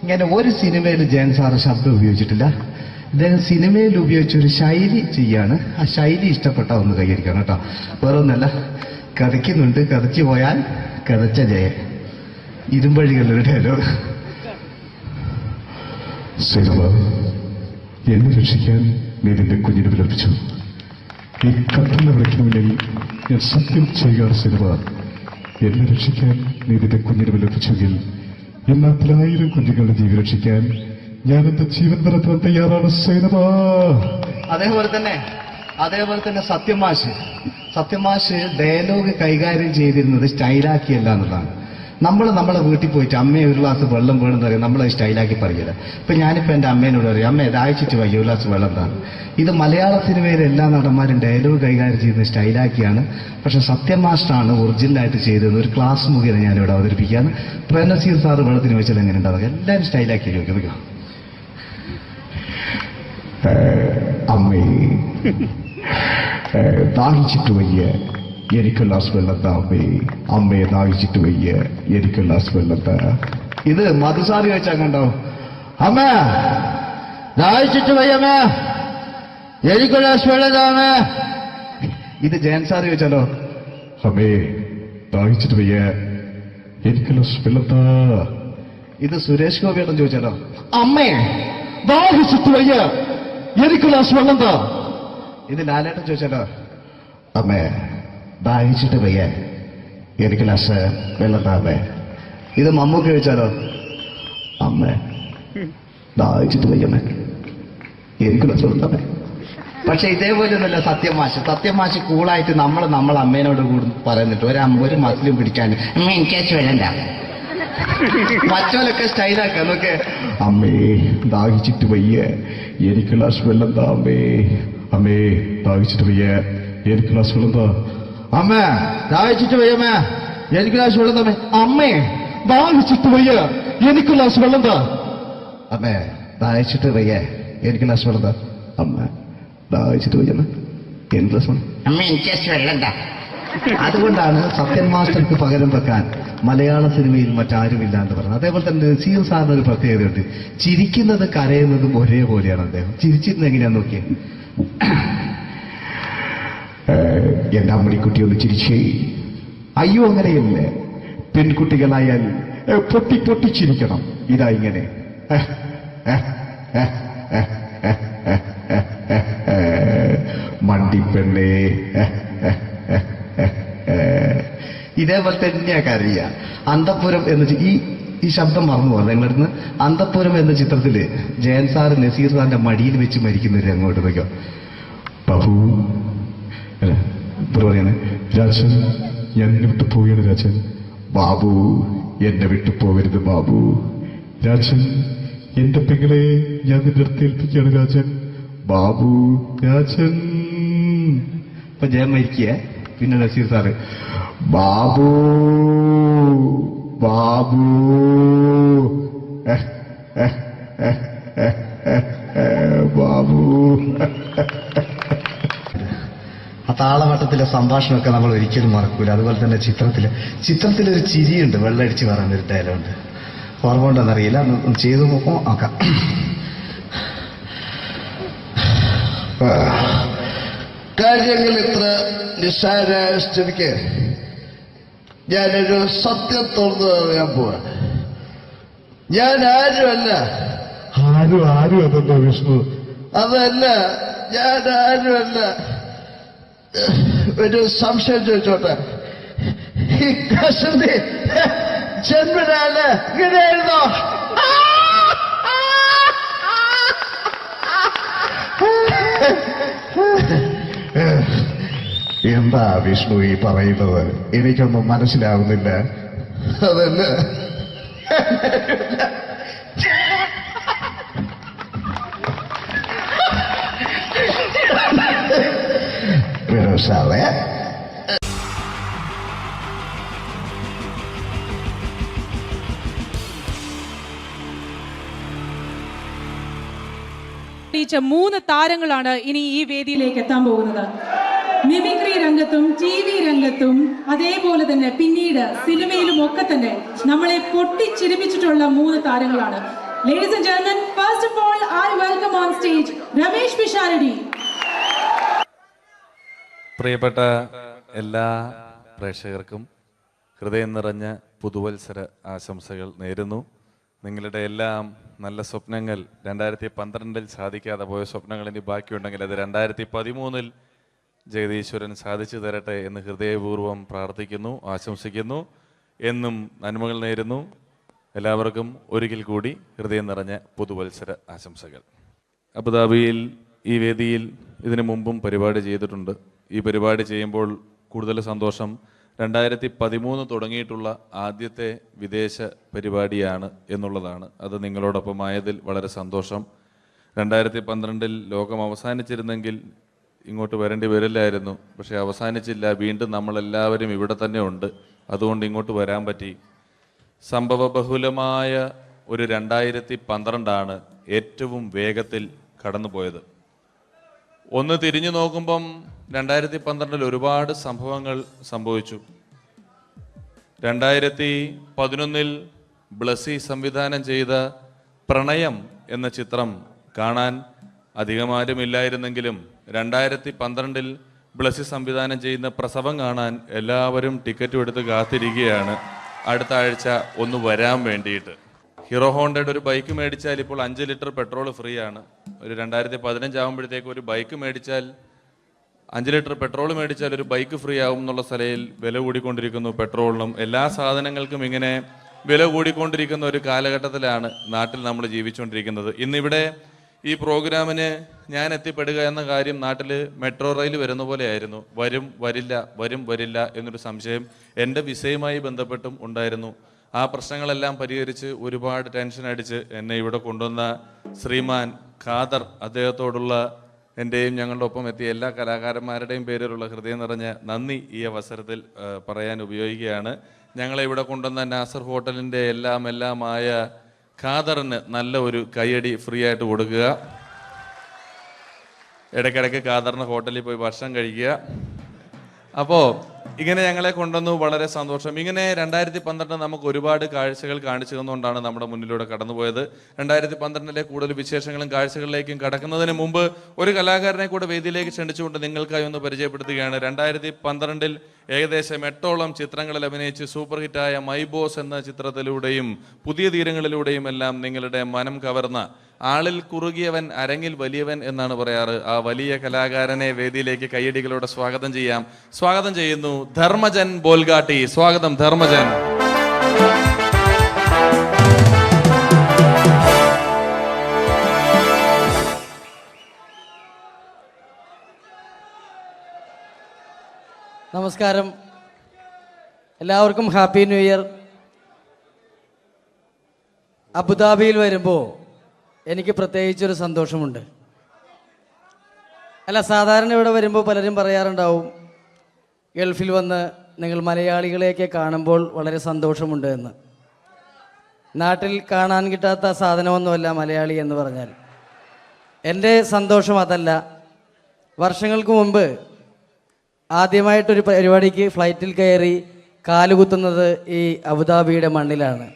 ഇങ്ങനെ ഒരു സിനിമയിൽ ജയൻ സാറ് ശബ്ദം ഉപയോഗിച്ചിട്ടില്ല. ഇദ്ദേഹം സിനിമയിൽ ഉപയോഗിച്ചൊരു ശൈലി ചെയ്യാണ്. ആ ശൈലി ഇഷ്ടപ്പെട്ട ഒന്ന് കൈകരിക്കണം കേട്ടോ. വേറെ ഒന്നല്ല, കഥയ്ക്കുന്നുണ്ട്, കഥച്ചു പോയാൽ കഥച്ച ജയ. ഇരുമ്പഴികളുടെ ഡയലോഗ്. സേനബ, എന്നെ രക്ഷിക്കാൻ നീ നിന്റെ കുഞ്ഞിനെ വിലപിച്ചു. ഈ കത്തുന്ന വിളക്കിന് മുന്നിൽ ഞാൻ സത്യം ചെയ്യുക സേനബ, എന്നെ രക്ഷിക്കാൻ നീ നിന്റെ കുഞ്ഞിനെ വിലപിച്ചെങ്കിൽ ഈ നാട്ടിൽ 1000 കുഞ്ഞുങ്ങളുടെ ജീവൻ രക്ഷിക്കാൻ ഞാൻ എന്റെ ജീവൻ നടത്താൻ തയ്യാറാണ് സേനബ. അതേപോലെ തന്നെ സത്യമാഷ് ഡയലോഗ് കൈകാര്യം ചെയ്തിരുന്നത് സ്റ്റൈലാക്കിയല്ല എന്നുള്ളതാണ്. നമ്മളെ വീട്ടിൽ പോയിട്ട് അമ്മയെ ഒരു ഗ്ലാസ് വെള്ളം വേണമെന്ന് പറയും, നമ്മളത് സ്റ്റൈലാക്കി പറയില്ല. ഇപ്പൊ ഞാനിപ്പോ എന്റെ അമ്മേനോട് പറയും, അമ്മ ദാഹിച്ചിട്ട് വയ്യ, ഒരു ഗ്ലാസ് വെള്ളം എന്താണ്. ഇത് മലയാള സിനിമയിലെ എല്ലാ നടന്മാരും ഡയലോഗ് കൈകാര്യം ചെയ്യുന്നത് സ്റ്റൈലാക്കിയാണ്. പക്ഷെ സത്യമാഷ്ടാണ് ഒറിജിനലായിട്ട് ചെയ്തത്. ഒരു ക്ലാസ് മുഖേന ഞാനിവിടെ അവതരിപ്പിക്കുകയാണ്. പ്രേംനസീർ സാറ് വെള്ളത്തിന് വെച്ചാൽ എങ്ങനെ ഉണ്ടാവുക? എല്ലാവരും സ്റ്റൈലാക്കി ചോദിക്കും. അമ്മേ, ദാഹിച്ചിട്ട് വയ്യ, എനിക്ക് ഗ്ലാസ് വെള്ളം താ അമ്മേ. അമ്മയെ ദാഹിച്ചിട്ട് വയ്യ, എനിക്ക് ഗ്ലാസ് വെള്ളം താ. ഇത് മധുസാറി വെച്ചാൽ കണ്ടോ, അമ്മ ദാഹിച്ചിട്ട് വയ്യമ്മ, എനിക്ക് ഗ്ലാസ് വെള്ളം താ അമ്മ. ഇത് ജയൻ സാറി വെച്ചാലോ, അമ്മേ ദാഹിച്ചിട്ട് വയ്യ, എനിക്ക് ഗ്ലാസ് വെള്ളം താ. ഇത് സുരേഷ് ഗോപിയോടും ചോദിച്ചാലോ, അമ്മേ ദാഹിച്ചിട്ട് വയ്യ, എനിക്ക് ഗ്ലാസ് വെള്ളം താ. ഇത് ലാലേട്ടൻ ചോദിച്ചാലോ, അമ്മേ ദാഹിച്ചിട്ട് വയ്യ, എനിക്ക് ഗ്ലാസ് വെള്ളം താ അമ്മേ. ഇത് മമ്മൂക്ക് ചോദിച്ചാലോ, അമ്മേ ദാഹിച്ചിട്ട് വയ്യമ്മേ, എനിക്ക് ഗ്ലാസ് വെള്ളം താ അമ്മേ. പക്ഷെ ഇതേപോലെയൊന്നുമല്ല സത്യമാഷ് കൂളായിട്ട് നമ്മളെ അമ്മേനോട് കൂടി പറയുന്നിട്ട് ഒരു മസിലും പിടിക്കാൻ എനിക്ക് വേണ്ട. മറ്റോലൊക്കെ സ്റ്റൈലാക്കാം നോക്കെ. അമ്മേ ദാഹിച്ചിട്ട് വയ്യ, എനിക്ക് ഗ്ലാസ് വെള്ളം താ അമ്മേ. അമ്മേ ദാഹിച്ചിട്ട് വയ്യ, എനിക്ക് ഗ്ലാസ് വെള്ളം താ. അമ്മ ദാഹിച്ചിട്ട് വയ്യമ്മ, എനിക്ക് ഗ്ലാസ് വെള്ളം തമ്മേ. അമ്മേ ദാഹിച്ചിട്ട് വയ്യ, എനിക്ക് ഗ്ലാസ് വെള്ളം താ. അമ്മേ ദാഹിച്ചിട്ട് വയ്യ, എനിക്ക് ഗ്ലാസ് വെള്ളം താ. അമ്മ ദാഹിച്ചിട്ട് വയ്യ, എനിക്ക് ഗ്ലാസ് വെള്ളം. അമ്മ എനിക്ക് വെള്ളം താ. അതുകൊണ്ടാണ് സത്യൻ മാസ്റ്റർക്ക് പകരം വെക്കാൻ മലയാള സിനിമയിൽ മറ്റാരുമില്ല എന്ന് പറയുന്നത്. അതേപോലെ തന്നെ നസീർ സാറിന് ഒരു പ്രത്യേകതയുണ്ട്. ചിരിക്കുന്നത് കരയുന്നതും ഒരേപോലെയാണ് അദ്ദേഹം. ചിരിച്ചിരുന്നത് എങ്ങനെയാന്ന് നോക്കിയേ. എന്റെ അമ്മണിക്കുട്ടി ഒന്ന് ചിരിച്ചേ. അയ്യോ അങ്ങനെയല്ലേ, പെൺകുട്ടികളായാൽ പൊട്ടി ചിരിക്കണം. ഇതാ ഇങ്ങനെ മണ്ടിപ്പെണ്ണേ. ഇതേപോലെ തന്നെയാ കരയ. അന്തപ്പുരം എന്ന് ഈ ശബ്ദം മറന്നു പോകാം നിങ്ങളടുന്ന്. അന്തപ്പുരം എന്ന ചിത്രത്തില് ജയൻ സാറ് നസീർ സാറിന്റെ മടിയിൽ വെച്ച് മരിക്കുന്ന ഒരു രംഗോട്ട് നോക്കോ. ബാബു പറയാണ്, രാജൻ ഞാൻ എന്നെ വിട്ടു പോവുകയാണ് രാജൻ. ബാബു എന്നെ വിട്ടു പോകരുത് ബാബു. രാജൻ എന്റെ പെങ്ങളെ ഞാൻ നിന്റെ അടുത്ത് ഏൽപ്പിക്കുകയാണ് രാജൻ. ബാബു രാജൻ. ഇപ്പൊ ജയൻ മരിക്കുക, പിന്നെ നസീർ സാറ് ബാബു ബാബു ബാബു. ആ താളവട്ടത്തിലെ സംഭാഷണമൊക്കെ നമ്മൾ ഒരിക്കലും മറക്കൂല. അതുപോലെ തന്നെ ചിത്രത്തിലൊരു ചിരിയുണ്ട്, വെള്ളടിച്ച് പറയുന്ന ഒരു ഡയലോഗുണ്ട്. ഓർമ്മ ഉണ്ടെന്നറിയില്ല, ഒന്ന് ചെയ്തു നോക്കാം. കാര്യങ്ങൾ ഇത്ര നിസ്സാരമായ സ്ഥിതിക്ക് ഞാനൊരു സത്യം തുറന്നു പറയാൻ പോവാ. ഞാൻ ആരുമല്ല. ആരും അതെന്താ വിഷ്ണു? അതല്ല, ഞാൻ ആരുമല്ല. ഒരു സംശയം ചോദിച്ചോട്ടെ, ഈ കസന്തി ജന്മനാണ് ഇങ്ങനെയായിരുന്നോ? എന്താ വിഷ്ണു ഈ പറയുന്നത്? എനിക്കൊന്നും മനസ്സിലാവുന്നില്ല. അതല്ല, സാറേ ടീച്ചർ 3 താരങ്ങളാണ് ഇനി ഈ വേദിയിലേക്ക് എത്താൻ പോകുന്നത്. മിമിക്രി രംഗത്തും TV രംഗത്തും അതേപോലെ തന്നെ പിന്നീട് സിനിമയിലും ഒക്കെ തന്നെ നമ്മളെ പൊട്ടിച്ചിരിപ്പിച്ചിട്ടുള്ള 3 താരങ്ങളാണ്. Ladies and gentlemen, first of all, I welcome on stage Ramesh Pisharadi. പ്രിയപ്പെട്ട എല്ലാ പ്രേക്ഷകർക്കും ഹൃദയം നിറഞ്ഞ പുതുവത്സര ആശംസകൾ നേരുന്നു. നിങ്ങളുടെ എല്ലാം നല്ല സ്വപ്നങ്ങൾ 2012 സാധിക്കാതെ പോയ സ്വപ്നങ്ങൾ ഇനി ബാക്കിയുണ്ടെങ്കിൽ അത് 2013 ജഗദീശ്വരൻ സാധിച്ചു തരട്ടെ എന്ന് ഹൃദയപൂർവ്വം പ്രാർത്ഥിക്കുന്നു, ആശംസിക്കുന്നു. എന്നും നന്മകൾ നേരുന്നു. എല്ലാവർക്കും ഒരിക്കൽ കൂടി ഹൃദയം നിറഞ്ഞ പുതുവത്സര ആശംസകൾ. അബുദാബിയിൽ ഈ വേദിയിൽ ഇതിനു മുമ്പും പരിപാടി ചെയ്തിട്ടുണ്ട്. ഈ പരിപാടി ചെയ്യുമ്പോൾ കൂടുതൽ സന്തോഷം 2013 തുടങ്ങിയിട്ടുള്ള ആദ്യത്തെ വിദേശ പരിപാടിയാണ് എന്നുള്ളതാണ്. അത് നിങ്ങളോടൊപ്പമായതിൽ വളരെ സന്തോഷം. 2012 ലോകം അവസാനിച്ചിരുന്നെങ്കിൽ ഇങ്ങോട്ട് വരേണ്ടി വരില്ലായിരുന്നു. പക്ഷേ അവസാനിച്ചില്ല. വീണ്ടും നമ്മളെല്ലാവരും ഇവിടെ തന്നെ ഉണ്ട്. അതുകൊണ്ട് ഇങ്ങോട്ട് വരാൻ പറ്റി. സംഭവബഹുലമായ ഒരു 2012 ഏറ്റവും വേഗത്തിൽ കടന്നുപോയത്. ഒന്ന് തിരിഞ്ഞു നോക്കുമ്പം 2012 ഒരുപാട് സംഭവങ്ങൾ സംഭവിച്ചു. 2011 ബ്ലസി സംവിധാനം ചെയ്ത പ്രണയം എന്ന ചിത്രം കാണാൻ അധികമാരുമില്ലായിരുന്നെങ്കിലും 2012 ബ്ലസി സംവിധാനം ചെയ്യുന്ന പ്രസവം കാണാൻ എല്ലാവരും ടിക്കറ്റും എടുത്ത് കാത്തിരിക്കുകയാണ് അടുത്ത ആഴ്ച ഒന്ന് വരാൻ വേണ്ടിയിട്ട്. ഹീറോ ഹോണ്ടയുടെ ഒരു ബൈക്ക് മേടിച്ചാൽ ഇപ്പോൾ 5 ലിറ്റർ പെട്രോൾ ഫ്രീ ആണ്. ഒരു 2015 ആകുമ്പോഴത്തേക്ക് ഒരു ബൈക്ക് മേടിച്ചാൽ 5 ലിറ്റർ പെട്രോൾ മേടിച്ചാൽ ഒരു ബൈക്ക് ഫ്രീ ആവും എന്നുള്ള സ്ഥലയിൽ വില കൂടിക്കൊണ്ടിരിക്കുന്നു. പെട്രോളിനും എല്ലാ സാധനങ്ങൾക്കും ഇങ്ങനെ വില കൂടിക്കൊണ്ടിരിക്കുന്ന ഒരു കാലഘട്ടത്തിലാണ് നാട്ടിൽ നമ്മൾ ജീവിച്ചുകൊണ്ടിരിക്കുന്നത്. ഇന്നിവിടെ ഈ പ്രോഗ്രാമിന് ഞാൻ എത്തിപ്പെടുക എന്ന കാര്യം നാട്ടിൽ മെട്രോ റെയിൽ വരുന്ന പോലെയായിരുന്നു. വരും വരില്ല എന്നൊരു സംശയം എൻ്റെ വിസയുമായി ബന്ധപ്പെട്ടും ഉണ്ടായിരുന്നു. ആ പ്രശ്നങ്ങളെല്ലാം പരിഹരിച്ച് ഒരുപാട് ടെൻഷൻ അടിച്ച് എന്നെ ഇവിടെ കൊണ്ടുവന്ന ശ്രീമാൻ ഖാദർ, അദ്ദേഹത്തോടുള്ള എൻ്റെയും ഞങ്ങളുടെ ഒപ്പം എത്തിയ എല്ലാ കലാകാരന്മാരുടെയും പേരിലുള്ള ഹൃദയം നിറഞ്ഞ നന്ദി ഈ അവസരത്തിൽ പറയാൻ ഉപയോഗിക്കുകയാണ്. ഞങ്ങളെ ഇവിടെ കൊണ്ടുവന്ന നാസർ ഹോട്ടലിൻ്റെ എല്ലാമായ ഖാദറിന് നല്ല ഒരു കൈയടി ഫ്രീ ആയിട്ട് കൊടുക്കുക. ഇടയ്ക്കിടയ്ക്ക് ഖാദറിന് ഹോട്ടലിൽ പോയി ഭക്ഷണം കഴിക്കുക. അപ്പോൾ ഇങ്ങനെ ഞങ്ങളെ കൊണ്ടുവന്നു, വളരെ സന്തോഷം. ഇങ്ങനെ 2012 നമുക്ക് ഒരുപാട് കാഴ്ചകൾ കാണിച്ചു തന്നുകൊണ്ടാണ് നമ്മുടെ മുന്നിലൂടെ കടന്നുപോയത്. 2012 കൂടുതൽ വിശേഷങ്ങളും കാഴ്ചകളിലേക്കും കടക്കുന്നതിന് മുമ്പ് ഒരു കലാകാരനെ കൂടെ വേദിയിലേക്ക് ക്ഷണിച്ചുകൊണ്ട് നിങ്ങൾക്കായി ഒന്ന് പരിചയപ്പെടുത്തുകയാണ്. 2012 ഏകദേശം 8ഓളം ചിത്രങ്ങളിൽ അഭിനയിച്ച് സൂപ്പർ ഹിറ്റായ മൈ ബോസ് എന്ന ചിത്രത്തിലൂടെയും പുതിയ തീരങ്ങളിലൂടെയും എല്ലാം നിങ്ങളുടെ മനം കവർന്ന, ആളിൽ കുറുകിയവൻ അരങ്ങിൽ വലിയവൻ എന്നാണ് പറയാറ്, ആ വലിയ കലാകാരനെ വേദിയിലേക്ക് കയ്യടികളോടെ സ്വാഗതം ചെയ്യാം. സ്വാഗതം ചെയ്യുന്നു ധർമ്മജൻ ബോൽഗാട്ടി. സ്വാഗതം ധർമ്മജൻ. നമസ്കാരം, എല്ലാവർക്കും ഹാപ്പി ന്യൂ ഇയർ. അബുദാബിയിൽ വരുമ്പോൾ എനിക്ക് പ്രത്യേകിച്ചൊരു സന്തോഷമുണ്ട്. അല്ല, സാധാരണ ഇവിടെ വരുമ്പോൾ പലരും പറയാറുണ്ടാവും ഗൾഫിൽ വന്ന് നിങ്ങൾ മലയാളികളെയൊക്കെ കാണുമ്പോൾ വളരെ സന്തോഷമുണ്ട് എന്ന്. നാട്ടിൽ കാണാൻ കിട്ടാത്ത സാധനമൊന്നുമല്ല മലയാളി എന്ന് പറഞ്ഞാൽ. എൻ്റെ സന്തോഷം അതല്ല. വർഷങ്ങൾക്ക് മുമ്പ് ആദ്യമായിട്ടൊരു പരിപാടിക്ക് ഫ്ലൈറ്റിൽ കയറി കാലുകുത്തുന്നത് ഈ അബുദാബിയുടെ മണ്ണിലാണ്.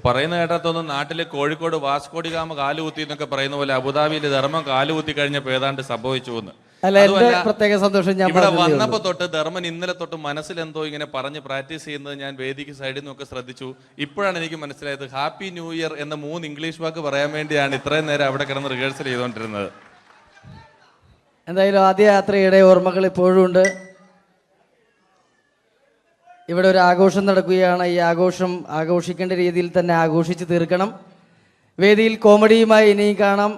പറയുന്ന കേട്ടാത്തൊന്നും നാട്ടില് കോഴിക്കോട് വാസ്കോഡിഗാമ കാലുകുത്തി എന്നൊക്കെ പറയുന്ന പോലെ അബുദാബിയിൽ ധർമ്മം കാലുകുത്തി കഴിഞ്ഞപ്പോൾ ഏതാണ്ട് സംഭവിച്ചു എന്ന്. അല്ല, എന്റെ പ്രത്യേക സന്തോഷം ഞാൻ ഇവിടെ വന്നപ്പോ തൊട്ട് ധർമ്മൻ ഇന്നലെ തൊട്ട് മനസ്സിലെന്തോ ഇങ്ങനെ പറഞ്ഞ് പ്രാക്ടീസ് ചെയ്യുന്നത് ഞാൻ വേദിക്ക് സൈഡിൽ നിന്നൊക്കെ ശ്രദ്ധിച്ചു. ഇപ്പോഴാണ് എനിക്ക് മനസ്സിലായത് ഹാപ്പി ന്യൂ ഇയർ എന്ന 3 ഇംഗ്ലീഷ് വാക്ക് പറയാൻ വേണ്ടിയാണ് ഇത്രയും നേരം അവിടെ കിടന്ന് റിഹേഴ്സൽ ചെയ്തുകൊണ്ടിരുന്നത്. എന്തായാലും ആദ്യ യാത്രയുടെ ഓർമ്മകൾ ഇപ്പോഴും ഉണ്ട്. ഇവിടെ ഒരു ആഘോഷം നടക്കുകയാണ്. ഈ ആഘോഷം ആഘോഷിക്കേണ്ട രീതിയിൽ തന്നെ ആഘോഷിച്ച് തീർക്കണം. വേദിയിൽ കോമഡിയുമായി ഇനിയും കാണാം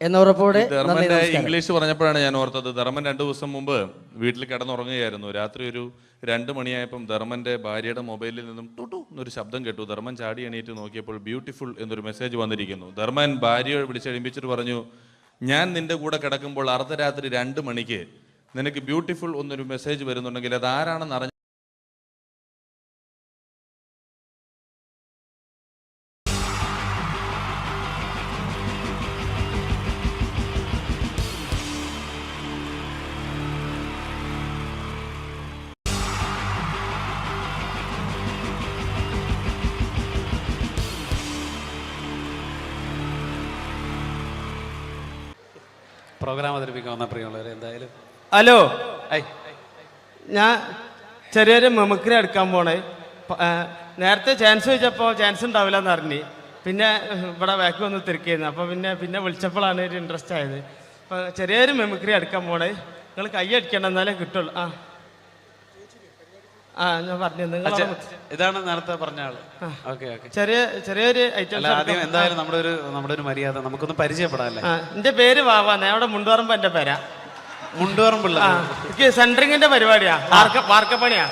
എന്ന ഉറപ്പോടെ. ധർമ്മന്റെ ഇംഗ്ലീഷ് പറഞ്ഞപ്പോഴാണ് ഞാൻ ഓർത്തത്. ധർമ്മൻ 2 ദിവസം മുമ്പ് വീട്ടിൽ കിടന്നുറങ്ങുകയായിരുന്നു. രാത്രി ഒരു 2 മണിയായപ്പം ധർമ്മന്റെ ഭാര്യയുടെ മൊബൈലിൽ നിന്നും ടുട്ടു എന്നൊരു ശബ്ദം കേട്ടു. ധർമ്മൻ ചാടി എണീറ്റ് നോക്കിയപ്പോൾ ബ്യൂട്ടിഫുൾ എന്നൊരു മെസ്സേജ് വന്നിരിക്കുന്നു. ധർമ്മൻ ഭാര്യയെ വിളിച്ചെഴുപ്പിച്ചിട്ട് പറഞ്ഞു, ഞാൻ നിന്റെ കൂടെ കിടക്കുമ്പോൾ അർദ്ധരാത്രി 2 മണിക്ക് നിനക്ക് ബ്യൂട്ടിഫുൾ എന്നൊരു മെസ്സേജ് വരുന്നുണ്ടെങ്കിൽ അത് ആരാണെന്ന് അറിഞ്ഞ പ്രോഗ്രാം അവതരിപ്പിക്കാൻ വന്ന പ്രിയമുള്ളവരെ എന്തായാലും ഹലോ, ഞാൻ ചെറിയൊരു മെമിക്രി എടുക്കാൻ പോണേ. നേരത്തെ ചാൻസ് ചോദിച്ചപ്പോൾ ചാൻസ് ഉണ്ടാവില്ല എന്ന് അറിഞ്ഞ്, പിന്നെ ഇവിടെ ബാക്ക് വന്ന് തിരക്കിയിരുന്നു. അപ്പോൾ പിന്നെ വിളിച്ചപ്പോഴാണ് ഒരു ഇൻട്രസ്റ്റ് ആയത്. അപ്പോൾ ചെറിയൊരു മെമിക്രി എടുക്കാൻ പോണേ. നിങ്ങൾ കൈ അടിക്കണം, എന്നാലേ കിട്ടുള്ളൂ. ഞാൻ പറഞ്ഞു, നിങ്ങൾ ഇതാണ് നേരത്തെ പറഞ്ഞ ആള്. ഓക്കെ ഓക്കെ, ചെറിയൊരു ഐറ്റം. ആദ്യം എന്തായാലും നമ്മുടെ ഒരു മര്യാദ നമുക്കൊന്ന് പരിചയപ്പെടാല്ലേ. എൻ്റെ പേര് വാവാ, അവിടെ മുണ്ടുപറമ്പ് എൻ്റെ പേരാ. മുണ്ടുപറമ്പുള്ള എനിക്ക് സെൻട്രിങ്ങിന്റെ പരിപാടിയാ, വാർക്കപ്പണിയാ.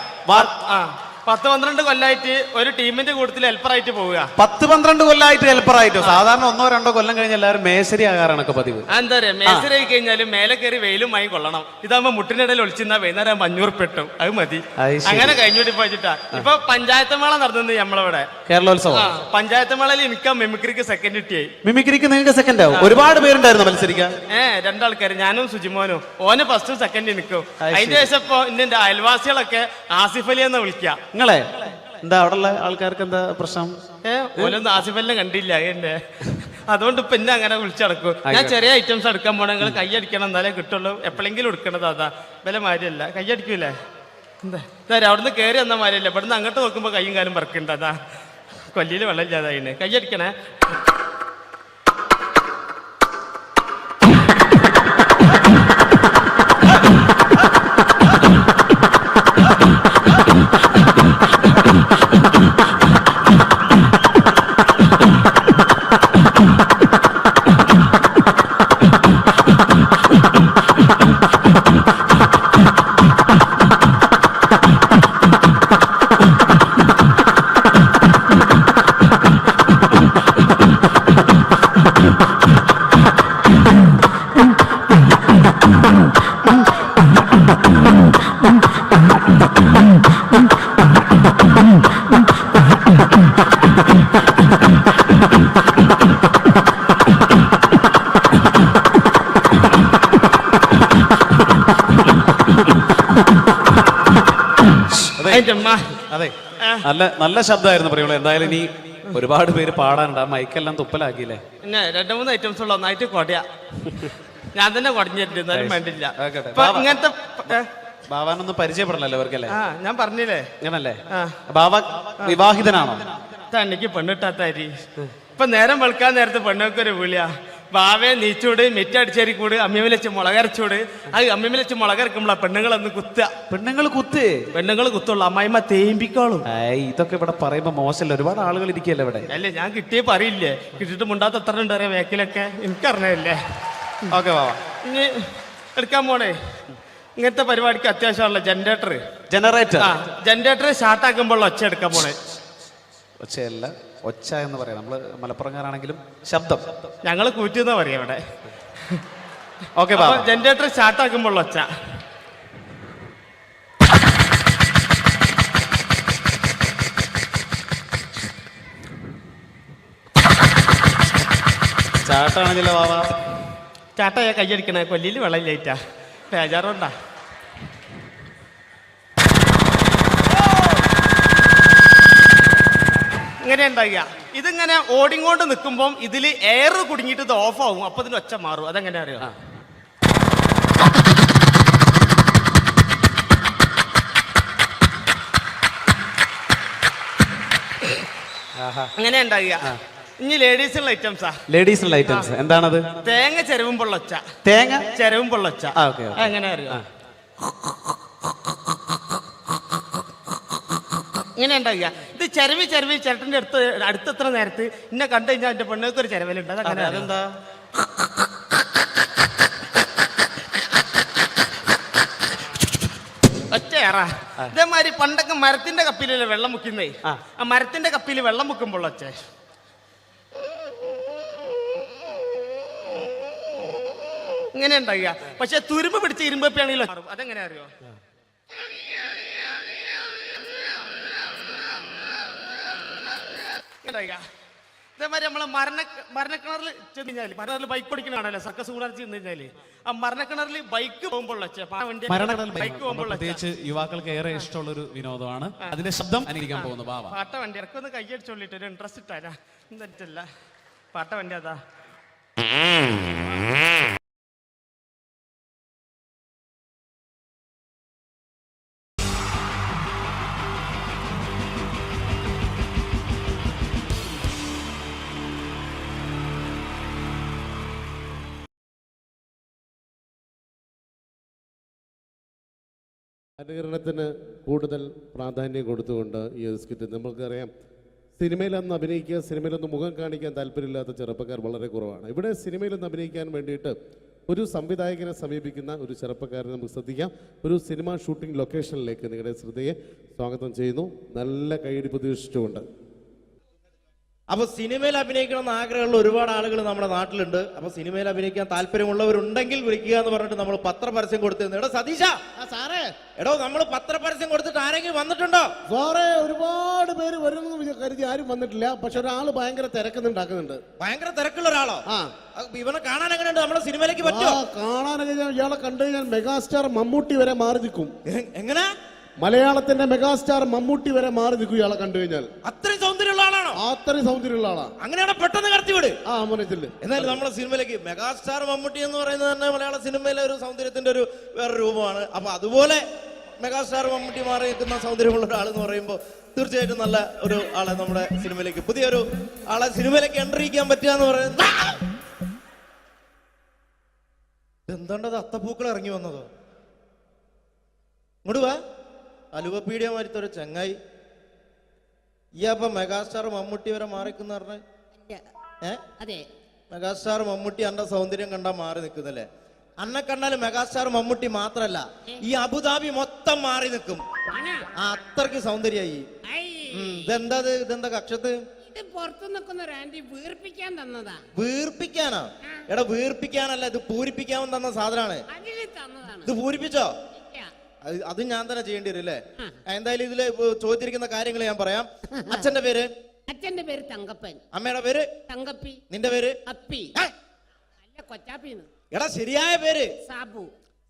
10-12 കൊല്ലായിട്ട് ഒരു ടീമിന്റെ കൂട്ടത്തിൽ ഹെൽപ്പറായിട്ട് പോവുക. 10-12 കൊല്ലമായിട്ട് ഹെൽപ്പറായിട്ടോ? സാധാരണ 1-2 കൊല്ലം കഴിഞ്ഞ് എല്ലാവരും മേശരി ആകാറാണൊക്കെ പതിവ്. എന്താ പറയാ, മേശരി ആയി കഴിഞ്ഞാലും മേലെ കയറി വെയിലും മായി കൊള്ളണം. ഇതാകുമ്പോ മുട്ടിനിടയിൽ ഒളിച്ചിരുന്ന വൈകുന്നേരം 500 പെട്ടും, അത് മതി. അങ്ങനെ കഴിഞ്ഞോട്ടി പോയിട്ടാ ഇപ്പൊ പഞ്ചായത്ത് മേള നടന്നത് നമ്മളിവിടെ കേരളോത്സവം. പഞ്ചായത്ത് മേളയിൽ എനിക്ക് മിമിക്രിക്ക് സെക്കൻഡ് കിട്ടിയായി. മിമിക്രിക്ക് നിങ്ങൾക്ക് സെക്കൻഡ് ആവും? ഒരുപാട് പേരുണ്ടായിരുന്നു മത്സരിക്കാൻ. 2 ആൾക്കാർ, ഞാനും സുജിമോനും. ഓന് ഫസ്റ്റും സെക്കൻഡ് നിൽക്കും. അതിന്റെ ശേഷം ഇപ്പൊ എന്റെ അയൽവാസികളൊക്കെ ആസിഫ് അലി എന്ന് വിളിക്കാം. നിങ്ങളെ എന്താ അവിടെ ആൾക്കാർക്ക് എന്താ പ്രശ്നം? ഓനൊന്നും ആസിഫ് അലിനെ കണ്ടില്ല എന്നെ, അതുകൊണ്ട് ഇപ്പൊ എന്നെ അങ്ങനെ വിളിച്ചടക്കും. ഞാൻ ചെറിയ ഐറ്റംസ് എടുക്കാൻ പോണേ, നിങ്ങൾ കൈ അടിക്കണം, എന്നാലേ കിട്ടുള്ളൂ. എപ്പോഴെങ്കിലും എടുക്കണത് അതാ, വില മാരിയല്ല. കൈ അടിക്കൂലേ? എന്താ അവിടുന്ന് കയറി വന്ന മാരിയല്ല, ഇവിടുന്ന് അങ്ങോട്ട് നോക്കുമ്പോ കൈയും കാലും പറക്കുന്നുണ്ട്. അതാ കൊല്ലിയിൽ വെള്ളം ഇല്ലാതായിന്. കൈ അടിക്കണേ. അതെ, നല്ല ശബ്ദമായിരുന്നു പറയുള്ളൂ. എന്തായാലും ഇനി ഒരുപാട് പേര് പാടാനുണ്ട്. ആ മൈക്കെല്ലാം തുപ്പലാക്കിയില്ലേ? പിന്നെ 2-3 ഐറ്റംസ് ഉള്ള ഒന്നായിട്ട് കൊടയാ. ഞാൻ തന്നെ കുടഞ്ഞിട്ടുണ്ട്, എന്നാലും വേണ്ടില്ല. ഇങ്ങനത്തെ ബാവാനൊന്നും പരിചയപ്പെടണല്ലോ ഇവർക്കല്ലേ? ഞാൻ പറഞ്ഞില്ലേ അങ്ങനല്ലേ? ബാവ വിവാഹിതനാണോ? എനിക്ക് പെണ്ണിട്ടാത്താരി. ഇപ്പൊ നേരം വെളുക്കാൻ നേരത്തെ പെണ്ണൊക്കെ ഒരു വിളിയാ, ബാവേ നീച്ചൂട്, മെറ്റടിച്ചേരിക്കൂട്, അമ്മിയമ്മ വെച്ച് മുളകരച്ചൂട്. ആ അമ്മിയമ്മ വെച്ച് മുളകരക്കുമ്പോളാ പെണ്ണുങ്ങളൊന്ന് കുത്തുക. പെണ്ണുങ്ങൾ കുത്തുള്ളൂ, അമ്മായിമ്മ തേമ്പിക്കോളും. ഇതൊക്കെ ഇവിടെ പറയുമ്പോ മോശമല്ല, ഒരുപാട് ആളുകൾ ഇരിക്കല്ലേ ഇവിടെ. അല്ലേ, ഞാൻ കിട്ടിയേ പറയില്ലേ, കിട്ടിട്ട് മുണ്ടാത്ത എത്ര ഉണ്ട് അറിയാം വേക്കിലൊക്കെ, എനിക്കറിഞ്ഞല്ലേ. ഓക്കെ ബാവ, ഇനി എടുക്കാൻ പോണേ. ഇങ്ങനത്തെ പരിപാടിക്ക് അത്യാവശ്യമുള്ള ജനറേറ്റർ സ്റ്റാർട്ടാക്കുമ്പോൾ ഒച്ച എടുക്കാൻ പോണേ. ഒച്ചയല്ല, ഒച്ച എന്ന് പറയാം. നമ്മള് മലപ്പുറംകാരാണെങ്കിലും ശബ്ദം ഞങ്ങൾ കൂറ്റുന്ന പറയാം ഇവിടെ. ഓക്കെ, ജനറേറ്റർ സ്റ്റാർട്ടാക്കുമ്പോൾ ഒച്ച. ചാട്ടാണെങ്കിലോ ബാബാ? ചാട്ടയാ കയ്യടിക്കണേ, കൊല്ലിയിൽ വെള്ളം ലേറ്റാ, ബേജാറുണ്ടാ. ഇങ്ങനെ ഉണ്ടാകുക. ഇതിങ്ങനെ ഓടിങ്ങോണ്ട് നിൽക്കുമ്പോൾ ഇതിൽ എയർ കുടുങ്ങിയിട്ട് ഇത് ഓഫ് ആവും. അപ്പൊ ഇതിന് ഒച്ച മാറും. അതെങ്ങനെ അറിയോ? അങ്ങനെ ഉണ്ടാകുക. ഇനി ലേഡീസിനുള്ള ഐറ്റംസാ. ലേഡീസിനുള്ള ഐറ്റംസ് എന്താണത്? തേങ്ങ ചെരവുമ്പോൾ ഒച്ച. തേങ്ങ ചെരവുമ്പോൾ ഒച്ച. എങ്ങനെ അറിയോ? ഇങ്ങനെ ഉണ്ടാകുക. ഇത് ചെരവി ചേട്ടൻ്റെ അടുത്തെത്ര നേരത്ത് എന്നെ കണ്ടു കഴിഞ്ഞാൽ എൻ്റെ പെണ്ണുങ്ങൾക്ക് ഒരു ചെരവലുണ്ട്. അതങ്ങനെ അതെന്താ? ഒച്ചയേറാ. ഇതേമാതിരി പണ്ടൊക്കെ മരത്തിന്റെ കപ്പിലല്ലേ വെള്ളം മുക്കുന്നേ, ആ മരത്തിന്റെ കപ്പിൽ വെള്ളം മുക്കുമ്പോൾ ഒച്ച. ഇങ്ങനെ ഉണ്ടാകുക. പക്ഷെ തുരുമ്പ് പിടിച്ച ഇരുമ്പപ്പിയാണെങ്കിലോ അതെങ്ങനെ അറിയോ? ഇതേമാതിരി നമ്മള് മരണക്കിണറിൽ ചെന്ന് കഴിഞ്ഞാല്, മരണക്കിണറിൽ ബൈക്ക് ഓടിക്കണാണല്ലോ, സർക്കസ് കൂടാതെ ചെന്ന് കഴിഞ്ഞാല് ആ മരണക്കിണറിൽ ബൈക്ക് പോകുമ്പോൾ പ്രത്യേകിച്ച് യുവാക്കൾക്ക് ഏറെ ഇഷ്ടമുള്ള ഒരു വിനോദമാണ്. അതിന്റെ ശബ്ദം അനുകരിക്കാൻ പോകുന്നു ബാവ. പാട്ട വണ്ടി ഇറക്കൊന്ന് കൈയടിച്ചോളിട്ട് ഒരു ഇൻട്രസ്റ്റ് ഇട്ടാരാ എന്നിട്ടല്ല പാട്ട വണ്ടി അതാ. അനുകരണത്തിന് കൂടുതൽ പ്രാധാന്യം കൊടുത്തുകൊണ്ട് ഈ ഒരു സ്കിറ്റ് നമുക്കറിയാം, സിനിമയിലൊന്ന് അഭിനയിക്കുക, സിനിമയിലൊന്ന് മുഖം കാണിക്കാൻ താല്പര്യമില്ലാത്ത ചെറുപ്പക്കാർ വളരെ കുറവാണ്. ഇവിടെ സിനിമയിലൊന്ന് അഭിനയിക്കാൻ വേണ്ടിയിട്ട് ഒരു സംവിധായകനെ സമീപിക്കുന്ന ഒരു ചെറുപ്പക്കാരനെ നമുക്ക് ശ്രദ്ധിക്കാം. ഒരു സിനിമ ഷൂട്ടിംഗ് ലൊക്കേഷനിലേക്ക് നിങ്ങളുടെ ശ്രദ്ധയെ സ്വാഗതം ചെയ്യുന്നു. നല്ല കൈയടി പ്രതീക്ഷിച്ചുകൊണ്ട്. അപ്പൊ സിനിമയിൽ അഭിനയിക്കണമെന്ന് ആഗ്രഹമുള്ള ഒരുപാട് ആളുകൾ നമ്മുടെ നാട്ടിലുണ്ട്. അപ്പൊ സിനിമയിൽ അഭിനയിക്കാൻ താല്പര്യമുള്ളവരുണ്ടെങ്കിൽ വിളിക്കുക എന്ന് പറഞ്ഞിട്ട് നമ്മൾ പത്രപരസ്യം കൊടുത്തിരുന്നു. എടോ സതീശ, സാറേ, എടോ നമ്മൾ പത്രപരസ്യം കൊടുത്തിട്ട് ആരെങ്കിലും വന്നിട്ടുണ്ടോ? സാറേ, ഒരുപാട് പേര് വരുമെന്ന് കരുതി ആരും വന്നിട്ടില്ല. പക്ഷെ ഒരാൾ ഭയങ്കര തിരക്കുന്നുണ്ടാക്കുന്നുണ്ട്. ഭയങ്കര തിരക്കുള്ള ഒരാളോ? ഇവനെ കാണാൻ എങ്ങനെയുണ്ട്? നമ്മുടെ സിനിമയിലേക്ക് പറ്റുമോ? കാണാനൊക്കെ ഇയാളെ കണ്ടു കഴിഞ്ഞാൽ മെഗാസ്റ്റാർ മമ്മൂട്ടി വരെ മാറി നിൽക്കും. എങ്ങനെ? മലയാളത്തിന്റെ മെഗാസ്റ്റാർ മമ്മൂട്ടി വരെ മാറി നിൽക്കും ഇയാളെ കണ്ടു കഴിഞ്ഞാൽ. അത്രയും സൗന്ദര്യമുള്ള ആളാണോ? അത്രയും സൗന്ദര്യമുള്ള ആളാ. അങ്ങനെയാണ് പെട്ടെന്ന് കടത്തിവിട്. മനസ്സില്. എന്നാലും നമ്മുടെ സിനിമയിലേക്ക് മെഗാസ്റ്റാർ മമ്മൂട്ടി എന്ന് പറയുന്നത് തന്നെ മലയാള സിനിമയിലെ ഒരു സൗന്ദര്യത്തിന്റെ ഒരു വേറെ രൂപമാണ്. അപ്പൊ അതുപോലെ മെഗാസ്റ്റാർ മമ്മൂട്ടി മാറി നിൽക്കുന്ന സൗന്ദര്യമുള്ള ഒരാൾ എന്ന് പറയുമ്പോൾ തീർച്ചയായിട്ടും നല്ല ഒരു ആളെ നമ്മുടെ സിനിമയിലേക്ക്, പുതിയൊരു ആളെ സിനിമയിലേക്ക് എൻട്രി ചെയ്യാൻ പറ്റുക എന്ന് പറയുന്നത്. എന്താണ്ടത് അത്തപ്പൂക്കൾ ഇറങ്ങി വന്നതോ? ഇങ്ങോട്ട് വാ. അലുവപ്പീഡിയ മാറ്റൊരു ചങ്ങായി. ഈ അപ്പൊ മെഗാസ്റ്റാർ മമ്മൂട്ടി വരെ മാറിക്കുന്ന പറഞ്ഞ മെഗാസ്റ്റാർ മമ്മൂട്ടി അന്റെ സൗന്ദര്യം കണ്ടാ മാറി നിൽക്കുന്നല്ലേ? അന്നെ കണ്ടാലും മെഗാസ്റ്റാർ മമ്മൂട്ടി മാത്രല്ല, ഈ അബുദാബി മൊത്തം മാറി നിൽക്കും. അത്രക്ക് സൗന്ദര്യായി. ഇതെന്താ കക്ഷത്ത്? പുറത്തു നിൽക്കുന്ന ഒരു ആന്റി വീർപ്പിക്കാൻ തന്നതാ. വീർപ്പിക്കാനോ? എടാ വീർപ്പിക്കാനല്ല, ഇത് പൂരിപ്പിക്കാൻ തന്ന സാധനമാണ്. ഇത് പൂരിപ്പിച്ചോ? അത് ഞാൻ തന്നെ ചെയ്യേണ്ടി വരും അല്ലേ? എന്തായാലും ഇതില് ചോദിച്ചിരിക്കുന്ന കാര്യങ്ങൾ ഞാൻ പറയാം. അച്ഛന്റെ പേര്? അച്ഛന്റെ പേര് തങ്കപ്പൻ. അമ്മയുടെ പേര്? തങ്കപ്പി. നിന്റെ പേര്? അപ്പി. അല്ല, കൊച്ചാപ്പിന്ന്. എടാ ശരിയായ പേര്? സാബു.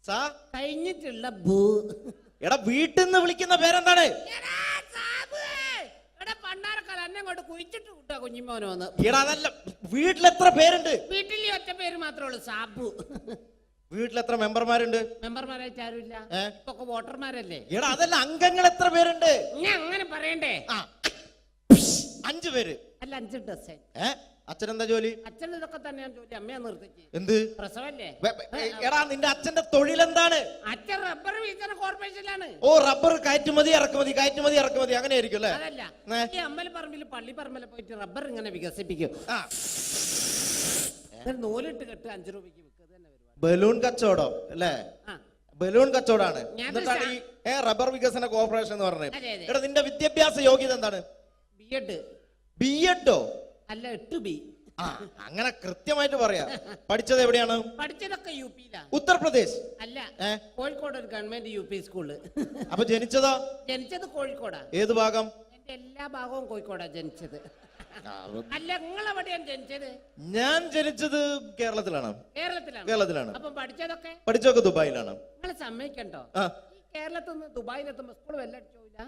സാ കഴിഞ്ഞിട്ടുള്ള ബൂ. എടാ വീട്ടിൽ നിന്ന് വിളിക്കുന്ന പേരെന്താണ്? പണ്ടാരക്കാലം എന്നെ കൊണ്ട് കുഴിച്ചിട്ട് കൂട്ടാ കുഞ്ഞിമോനോന്ന്. എടാ അതല്ല, വീട്ടിലെത്ര പേരുണ്ട്? വീട്ടിൽ ഒറ്റ പേര് മാത്രമേ ഉള്ളൂ, സാബു. വീട്ടിൽ എത്ര മെമ്പർമാരുണ്ട്? മെമ്പർമാരായിട്ട് ആരുമില്ല, ഇപ്പൊ വോട്ടർമാരല്ലേ. എടാ അതല്ല, അംഗങ്ങൾ എത്ര പേരുണ്ട്? ഞാൻ അങ്ങനെ പറയണ്ടേ? 5 പേര്. അല്ല, 5 ഡസൻ. അച്ഛനെന്താ ജോലി? അച്ഛൻ ഇതൊക്കെ തന്നെയാണ് ജോലി. അമ്മയെ നിർത്തിക്ക്. എന്ത് പ്രസവല്ലേ? എടാ നിന്റെ അച്ഛന്റെ തൊഴിൽ എന്താണ്? അച്ഛൻ റബ്ബർ വികസന കോർപ്പറേഷനിലാണ്. ഓ, റബ്ബർ കയറ്റുമതി ഇറക്കുമതി, കയറ്റുമതി ഇറക്കുമതി, അങ്ങനെ ആയിരിക്കും അല്ലേ? അതല്ല, ഈ അമ്പലപ്പറമ്പിൽ പള്ളിപ്പറമ്പിൽ പോയിട്ട് റബ്ബർ ഇങ്ങനെ വികസിപ്പിക്കും. നൂലിട്ട് കെട്ട് 5 രൂപയ്ക്ക് വിൽക്കുക. ബലൂൺ കച്ചവടം അല്ലേ? ബലൂൺ കച്ചവടാണ്. എന്നിട്ടാണ് ഈ റബ്ബർ വികസന കോർപ്പറേഷൻ എന്ന് പറഞ്ഞത്. എടാ നിന്റെ വിദ്യാഭ്യാസ യോഗ്യത എന്താണ്? ബിഎഡ്. ബിഎഡോ? അല്ല, 8B. അങ്ങനെ കൃത്യമായിട്ട് പറയാ. പഠിച്ചത് എവിടെയാണ്? പഠിച്ചതൊക്കെ യുപിയിലാണ്. ഉത്തർപ്രദേശ്? അല്ല, കോഴിക്കോട് ഒരു ഗവൺമെന്റ് UP സ്കൂള്. അപ്പൊ ജനിച്ചതോ? ജനിച്ചത് കോഴിക്കോടാ. ഏത് ഭാഗം? എന്റെ എല്ലാ ഭാഗവും കോഴിക്കോടാ ജനിച്ചത്. അല്ല, നിങ്ങളെവിടെയാണ് ജനിച്ചത്? ഞാൻ ജനിച്ചത് കേരളത്തിലാണ്. കേരളത്തിലാണ്. അപ്പൊ പഠിച്ചതൊക്കെ ദുബായിലാണ്. നിങ്ങൾ സമ്മതിക്കണ്ടോ? ഈ കേരളത്തിൽ നിന്ന് ദുബായിലെത്തുമ്പോ സ്കൂൾ വെല്ലടിച്ചോയില്ല.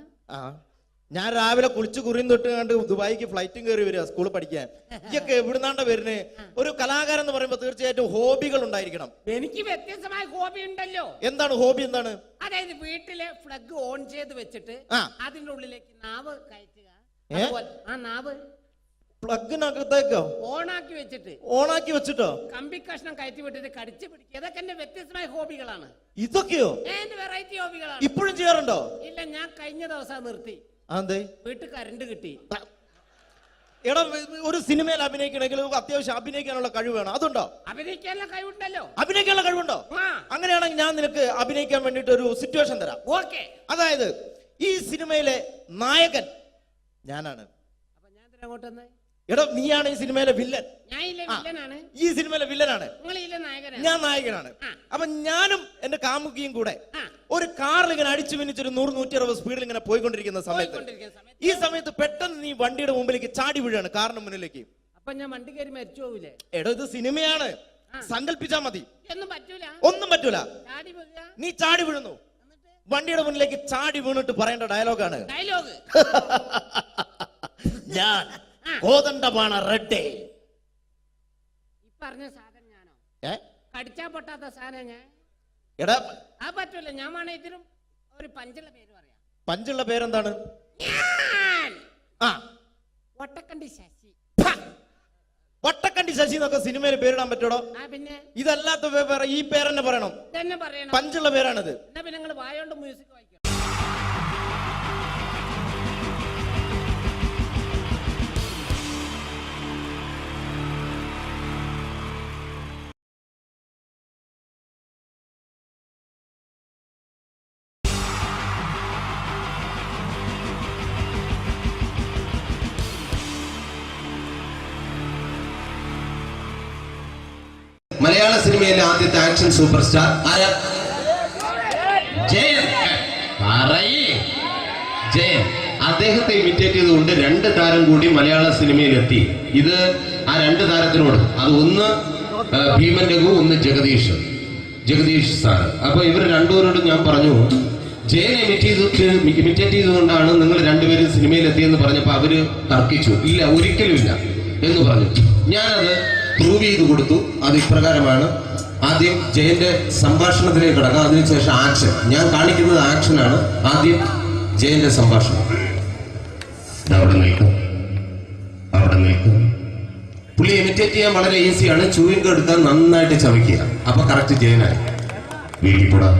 ഞാൻ രാവിലെ കുളിച്ച് കുറിയും തൊട്ട് കണ്ട് ദുബായിക്ക് ഫ്ലൈറ്റും കയറി വരിക സ്കൂളിൽ പഠിക്കാൻ. ഇതൊക്കെ എവിടുന്നാണ്ട വരുന്നത്? ഒരു കലാകാരൻ എന്ന് പറയുമ്പോൾ തീർച്ചയായിട്ടും ഹോബികൾ ഉണ്ടായിരിക്കണം. എനിക്ക് വ്യത്യസ്തമായ ഹോബി ഉണ്ടല്ലോ. എന്താണ് ഹോബി? എന്താണ്? അതായത് വീട്ടിലെ ഫ്ലഗ് ഓൺ ചെയ്ത് വെച്ചിട്ട് അതിന്റെ ഉള്ളിലേക്ക് നാവ് കയറ്റുക. ആ നാവ് പ്ലഗിനകത്തേക്കോ ഓണാക്കി വെച്ചിട്ടോ കമ്പി കഷ്ണം കയറ്റി വിട്ടിട്ട് കടിച്ചു പിടിക്കുക. ഇതൊക്കെ എന്റെ വ്യത്യസ്തമായ ഹോബികളാണ്. ഇതൊക്കെയോ? എന്റെ വെറൈറ്റി ഹോബികളാണ്. ഇപ്പോഴും ചെയ്യാറുണ്ടോ? ഇല്ല, ഞാൻ കഴിഞ്ഞ ദിവസം നിർത്തി. വീട്ടിൽ കറണ്ട് കിട്ടി. എടാ, ഒരു സിനിമയിൽ അഭിനയിക്കണമെങ്കിൽ അത്യാവശ്യം അഭിനയിക്കാനുള്ള കഴിവ് വേണം. അതുണ്ടോ? അഭിനയിക്കാനുള്ള കഴിവുണ്ടല്ലോ. അഭിനയിക്കാനുള്ള കഴിവുണ്ടോ? അങ്ങനെയാണെങ്കിൽ ഞാൻ നിനക്ക് അഭിനയിക്കാൻ വേണ്ടിട്ട് ഒരു സിറ്റുവേഷൻ തരാം. ഓക്കെ. അതായത് ഈ സിനിമയിലെ നായകൻ ഞാനാണ്. അപ്പൊ ഞാൻ അങ്ങോട്ട് എടാ, നീയാണ് ഈ സിനിമയിലെ വില്ലൻ. ഈ സിനിമയിലെ വില്ലനാണ്. ഞാൻ നായകനാണ്. അപ്പൊ ഞാനും എന്റെ കാമുകിയും കൂടെ ഒരു കാറിൽ ഇങ്ങനെ അടിച്ചു മിനിച്ചൊരു 100-160 സ്പീഡിൽ ഇങ്ങനെ പോയിക്കൊണ്ടിരിക്കുന്ന സമയത്ത് ഈ സമയത്ത് പെട്ടെന്ന് നീ വണ്ടിയുടെ മുമ്പിലേക്ക് ചാടി വീഴാണ്, കാറിന് മുന്നിലേക്ക്. അപ്പൊ ഞാൻ വണ്ടി കയറി മരിച്ചു പോവില്ലേ? എടോ, ഇത് സിനിമയാണ്, സങ്കല്പിച്ചാ മതി. ഒന്നും പറ്റൂല. നീ ചാടി വീഴുന്നു, വണ്ടിയുടെ മുന്നിലേക്ക് ചാടി വീണിട്ട് പറയേണ്ട ഡയലോഗാണ്. ഞാൻ കോതണ്ടമാണ് റെഡ്. പറഞ്ഞ സാധനം ഞാനോ? കടിച്ചാ പൊട്ടാത്ത സാധനം ഞാൻ. എടാ, ആ പറ്റൂല. ഞാൻ വേണേ ഇതിലും ഒരു പഞ്ചുള്ള പേര് പറയാം. പഞ്ചുള്ള പേരെന്താണ്? വട്ടക്കണ്ടി ശശി. വട്ടക്കണ്ടി ശശി എന്നൊക്കെ സിനിമയിൽ പേരിടാൻ പറ്റൂടോ? ഇതല്ലാത്ത ഈ പേരെന്നെ പറയണം. പഞ്ചുള്ള പേരാണിത്. പിന്നെ നിങ്ങൾ വായോണ്ട് മ്യൂസിക് വായിക്കോ? മലയാള സിനിമയിലെ ആദ്യത്തെ ആക്ഷൻ സൂപ്പർ സ്റ്റാർ ആരാ? ജയൻ. ജയൻ. അദ്ദേഹത്തെ ഇമിറ്റേറ്റ് ചെയ്തുകൊണ്ട് 2 താരം കൂടി മലയാള സിനിമയിലെത്തി. ഇത് ആ 2 താരത്തിനോട്, അത് ഒന്ന് ഭീമൻ രഘു, ഒന്ന് ജഗദീഷ് സാർ. അപ്പൊ ഇവർ രണ്ടുപേരോടും ഞാൻ പറഞ്ഞു, ജയനെ ഇമിറ്റേറ്റ് ചെയ്തുകൊണ്ടാണ് നിങ്ങൾ രണ്ടുപേരും സിനിമയിലെത്തിയെന്ന് പറഞ്ഞപ്പോൾ അവര് തർക്കിച്ചു. ഇല്ല, ഒരിക്കലും ഇല്ല എന്ന് പറഞ്ഞു. ഞാനത് പ്രൂവ് ചെയ്ത് കൊടുത്തു. അത് ഇപ്രകാരമാണ്. ആദ്യം ജയന്റെ സംഭാഷണത്തിലേക്ക് കിടക്കാം, അതിനുശേഷം ആക്ഷൻ. ഞാൻ കാണിക്കുന്നത് ആക്ഷനാണ്. ആദ്യം ജയന്റെ സംഭാഷണം. അവിടെ നിൽക്കും. പുള്ളി ഇമിറ്റേറ്റ് ചെയ്യാൻ വളരെ ഈസിയാണ്. ചൂയിങ് എടുത്താൽ നന്നായിട്ട് ചവയ്ക്കുക. അപ്പൊ കറക്റ്റ് ജയനായി. വീട്ടിൽ പോടാ,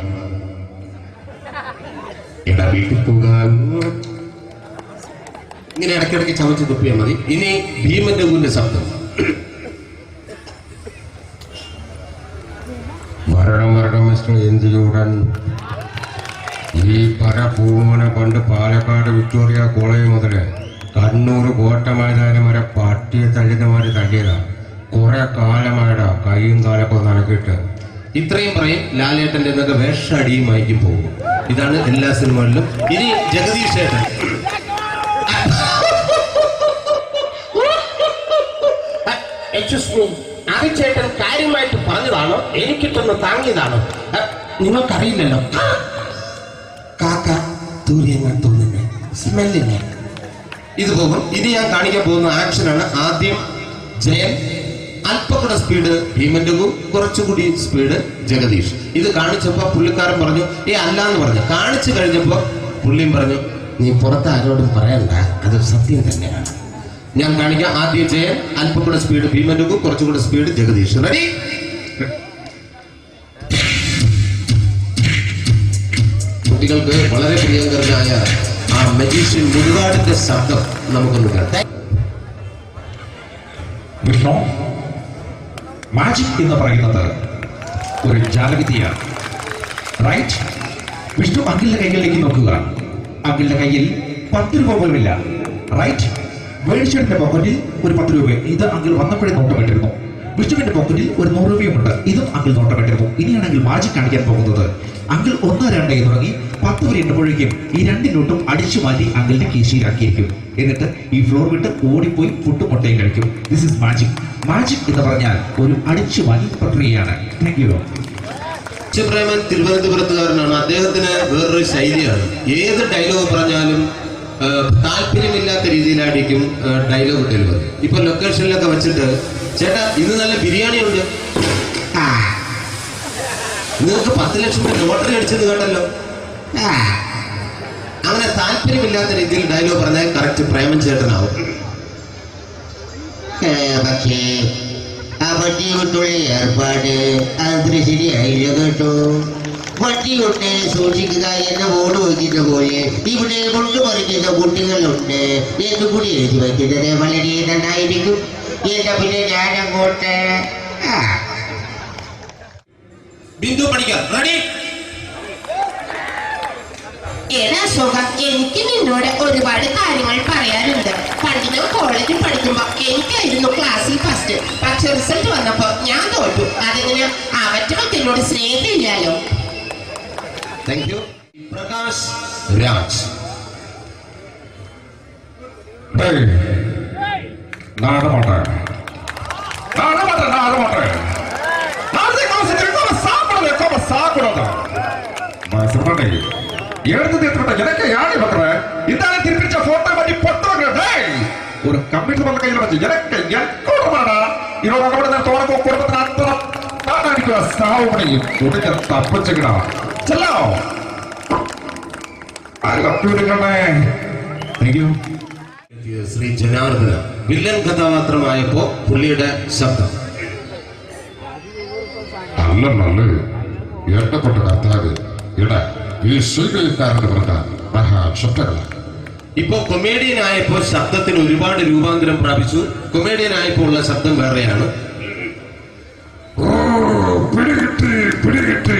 എടാ വീട്ടിൽ പോകാൻ. ഇങ്ങനെ ഇടയ്ക്കിടയ്ക്ക് ചവച്ച് തുപ്പിയാൽ മതി. ഇനി ഭീമൻ രഘുവിന്റെ ശബ്ദം. വരണം മിസ്റ്റർ എന്തിയൂടൻ. ഈ പരപൂമനെ പണ്ട് പാലക്കാട് വിക്ടോറിയ കോളേജ് മുതല് കണ്ണൂർ കോട്ട മൈതാനം വരെ പട്ടിയെ തല്ലുന്നമാര് തല്ലിയതാ. കുറെ കാലമായടാ കൈയും കാലൊക്കെ നടക്കിയിട്ട്. ഇത്രയും പറയും. ലാലേട്ടന്റെ എന്നൊക്കെ വേഷടിയുമായിരിക്കും പോകും. ഇതാണ് എല്ലാ സിനിമകളിലും. ഇനി ജഗദീഷ് ഏട്ടൻ. ചേട്ടൻ കാര്യമായിട്ട് പറഞ്ഞതാണോ എനിക്കിട്ടൊന്ന് താങ്ങിയതാണോ? നിങ്ങൾക്കറിയില്ലല്ലോ. കാക്ക തൂരിയെന്ന് തോന്നുന്നു, സ്മെല്ലിനെ. ഇത് പോകും. ഇനി ഞാൻ കാണിക്കാൻ പോകുന്ന ആക്ഷനാണ്. ആദ്യം ജയൻ, അല്പം കൂടെ സ്പീഡ് ഭീമൻ രഘു, കുറച്ചുകൂടി സ്പീഡ് ജഗദീഷ്. ഇത് കാണിച്ചപ്പോ പുള്ളിക്കാരൻ പറഞ്ഞു അല്ലാന്ന് പറഞ്ഞു. കാണിച്ചു കഴിഞ്ഞപ്പോ പുള്ളിയും പറഞ്ഞു നീ പുറത്ത് ആരോടും പറയണ്ട, അത് സത്യം തന്നെയാണ്. ഞാൻ കാണിക്കാം. ആദ്യം ജയൻ, അല്പം കൂടെ സ്പീഡ് ഭീമൻ രഘു, കുറച്ചുകൂടെ സ്പീഡ് ജഗദീഷ്. റെഡി? കുട്ടികൾക്ക് വളരെ പ്രിയങ്കരനായ ആ മജീഷ്യൻ മുരുകാടിന്റെ ശബ്ദം നമുക്കൊന്ന് കേൾക്കാം. വിഷ്ണു, മാജിക് എന്ന് പറയുന്നത് ഒരു ജാലവിദ്യയാണ്. റൈറ്റ്? വിഷ്ണു അങ്കിളിന്റെ കൈകളിലേക്ക് നോക്കുക. അങ്കിളിന്റെ കയ്യിൽ 10 രൂപ പോലുമില്ല. റൈറ്റ്? വേണിച്ചേട്ടന്റെ പോക്കറ്റിൽ ഒരു 10 രൂപ. ഇത് അങ്കിൾ വന്നപ്പോഴേ നോട്ടമിട്ടിരുന്നു. വിഷ്ണുവിന്റെ പോക്കറ്റിൽ ഒരു 100 രൂപയുമുണ്ട്. ഇതും അങ്കിൾ നോട്ടമിട്ടിരുന്നു. ഇനിയാണെങ്കിൽ മാജിക് കാണിക്കാൻ പോകുന്നത്. അങ്കിൾ 1, 2 എന്ന് തുടങ്ങി 10 വരെ എണ്ണപ്പോഴേക്കും ഈ 2 നോട്ടും അടിച്ചു മാറ്റി അങ്കിളിന്റെ കീശയിലാക്കിയിരിക്കും. എന്നിട്ട് ഈ ഫ്ലോർ വിട്ട് ഓടിപ്പോയി ഫുഡ് മുട്ടയും കഴിക്കും. This is magic. മാജിക് എന്ന് പറഞ്ഞാൽ ഒരു അടിച്ചു മാറ്റി പ്രക്രിയയാണ്. Thank you. പ്രേമൻ തിരുവനന്തപുരത്തുകാരനാണ്. അദ്ദേഹത്തിന് വേറൊരു ശൈലിയാണ്. ഏത് ഡയലോഗ് പറഞ്ഞാലും താല്പര്യമില്ലാത്ത രീതിയിലായിരിക്കും ഡയലോഗ് ഡെലിവറി. ഇപ്പൊ ലൊക്കേഷനിലൊക്കെ വെച്ചിട്ട് ചേട്ടാ ഇന്ന് നല്ല ബിരിയാണി ഉണ്ട്, നിങ്ങൾക്ക് 10 ലക്ഷം രൂപ ലോട്ടറി അടിച്ചെന്ന് കേട്ടല്ലോ. അങ്ങനെ താല്പര്യമില്ലാത്ത രീതിയിൽ ഡയലോഗ് പറഞ്ഞാൽ കറക്റ്റ് പ്രേമൻ ചേട്ടനാവും. പക്ഷേ ആ വട്ടി കൊണ്ടുള്ള ഏർപ്പാട് അത്ര ശരിയായില്ല കേട്ടോ. വട്ടി കൊണ്ട് സൂക്ഷിക്കുക എന്ന ബോർഡ് വയ്ക്കുന്ന പോലെ ഇവിടെ കൊണ്ടുപറിക്കുന്ന കുട്ടികളുണ്ട് എന്ന് കൂടി എഴുതി വയ്ക്കുന്നത് വളരെ നന്നായിരിക്കും. എന്നാ പിന്നെ ഞാനങ്ങോട്ട് ബിന്ദു പഠിക്കാം. റെഡി? എനിക്ക് നിന്നോട് ഒരുപാട് കാര്യങ്ങൾ പറയാനുണ്ട്. പണ്ട് ഞാൻ കോളേജിൽ പഠിക്കുമ്പോ എനിക്കായിരുന്നു ക്ലാസ്സിൽ ഫസ്റ്റ്. പക്ഷെ റിസൾട്ട് വന്നപ്പോ ഞാൻ തോറ്റു. അതിന് അവറ്റൊക്കെ എന്നോട് സ്നേഹമില്ലല്ലോ. Thank you. പ്രകാശ് രാജ്. ஒரு கம்ப்யூட்டர் பண்ண கையில் வச்சு எனக்கு என்கூடமாடா இதோட தோணக்கோ குடும்பத்தில் அத்தனை அடிக்கிற சாவு பண்ணி உடக்க தப்பிச்சுக்கடா ചെല്ലോ. ശ്രീ ജനാർദ്ദന വില്ലൻ കഥാപാത്രമായപ്പോ പുള്ളിയുടെ ശബ്ദം. നല്ല നല്ല എട്ടപ്പെട്ട കർത്താവ് ഇട ഈ സ്വീകരിക്കാരെന്ന് പറഞ്ഞ ശബ്ദങ്ങളാണ്. ഇപ്പൊ കൊമേഡിയൻ ആയപ്പോ ശബ്ദത്തിന് ഒരുപാട് രൂപാന്തരം പ്രാപിച്ചു. കൊമേഡിയൻ ആയപ്പോ ഉള്ള ശബ്ദം വേറെയാണ്. പിടികിട്ടി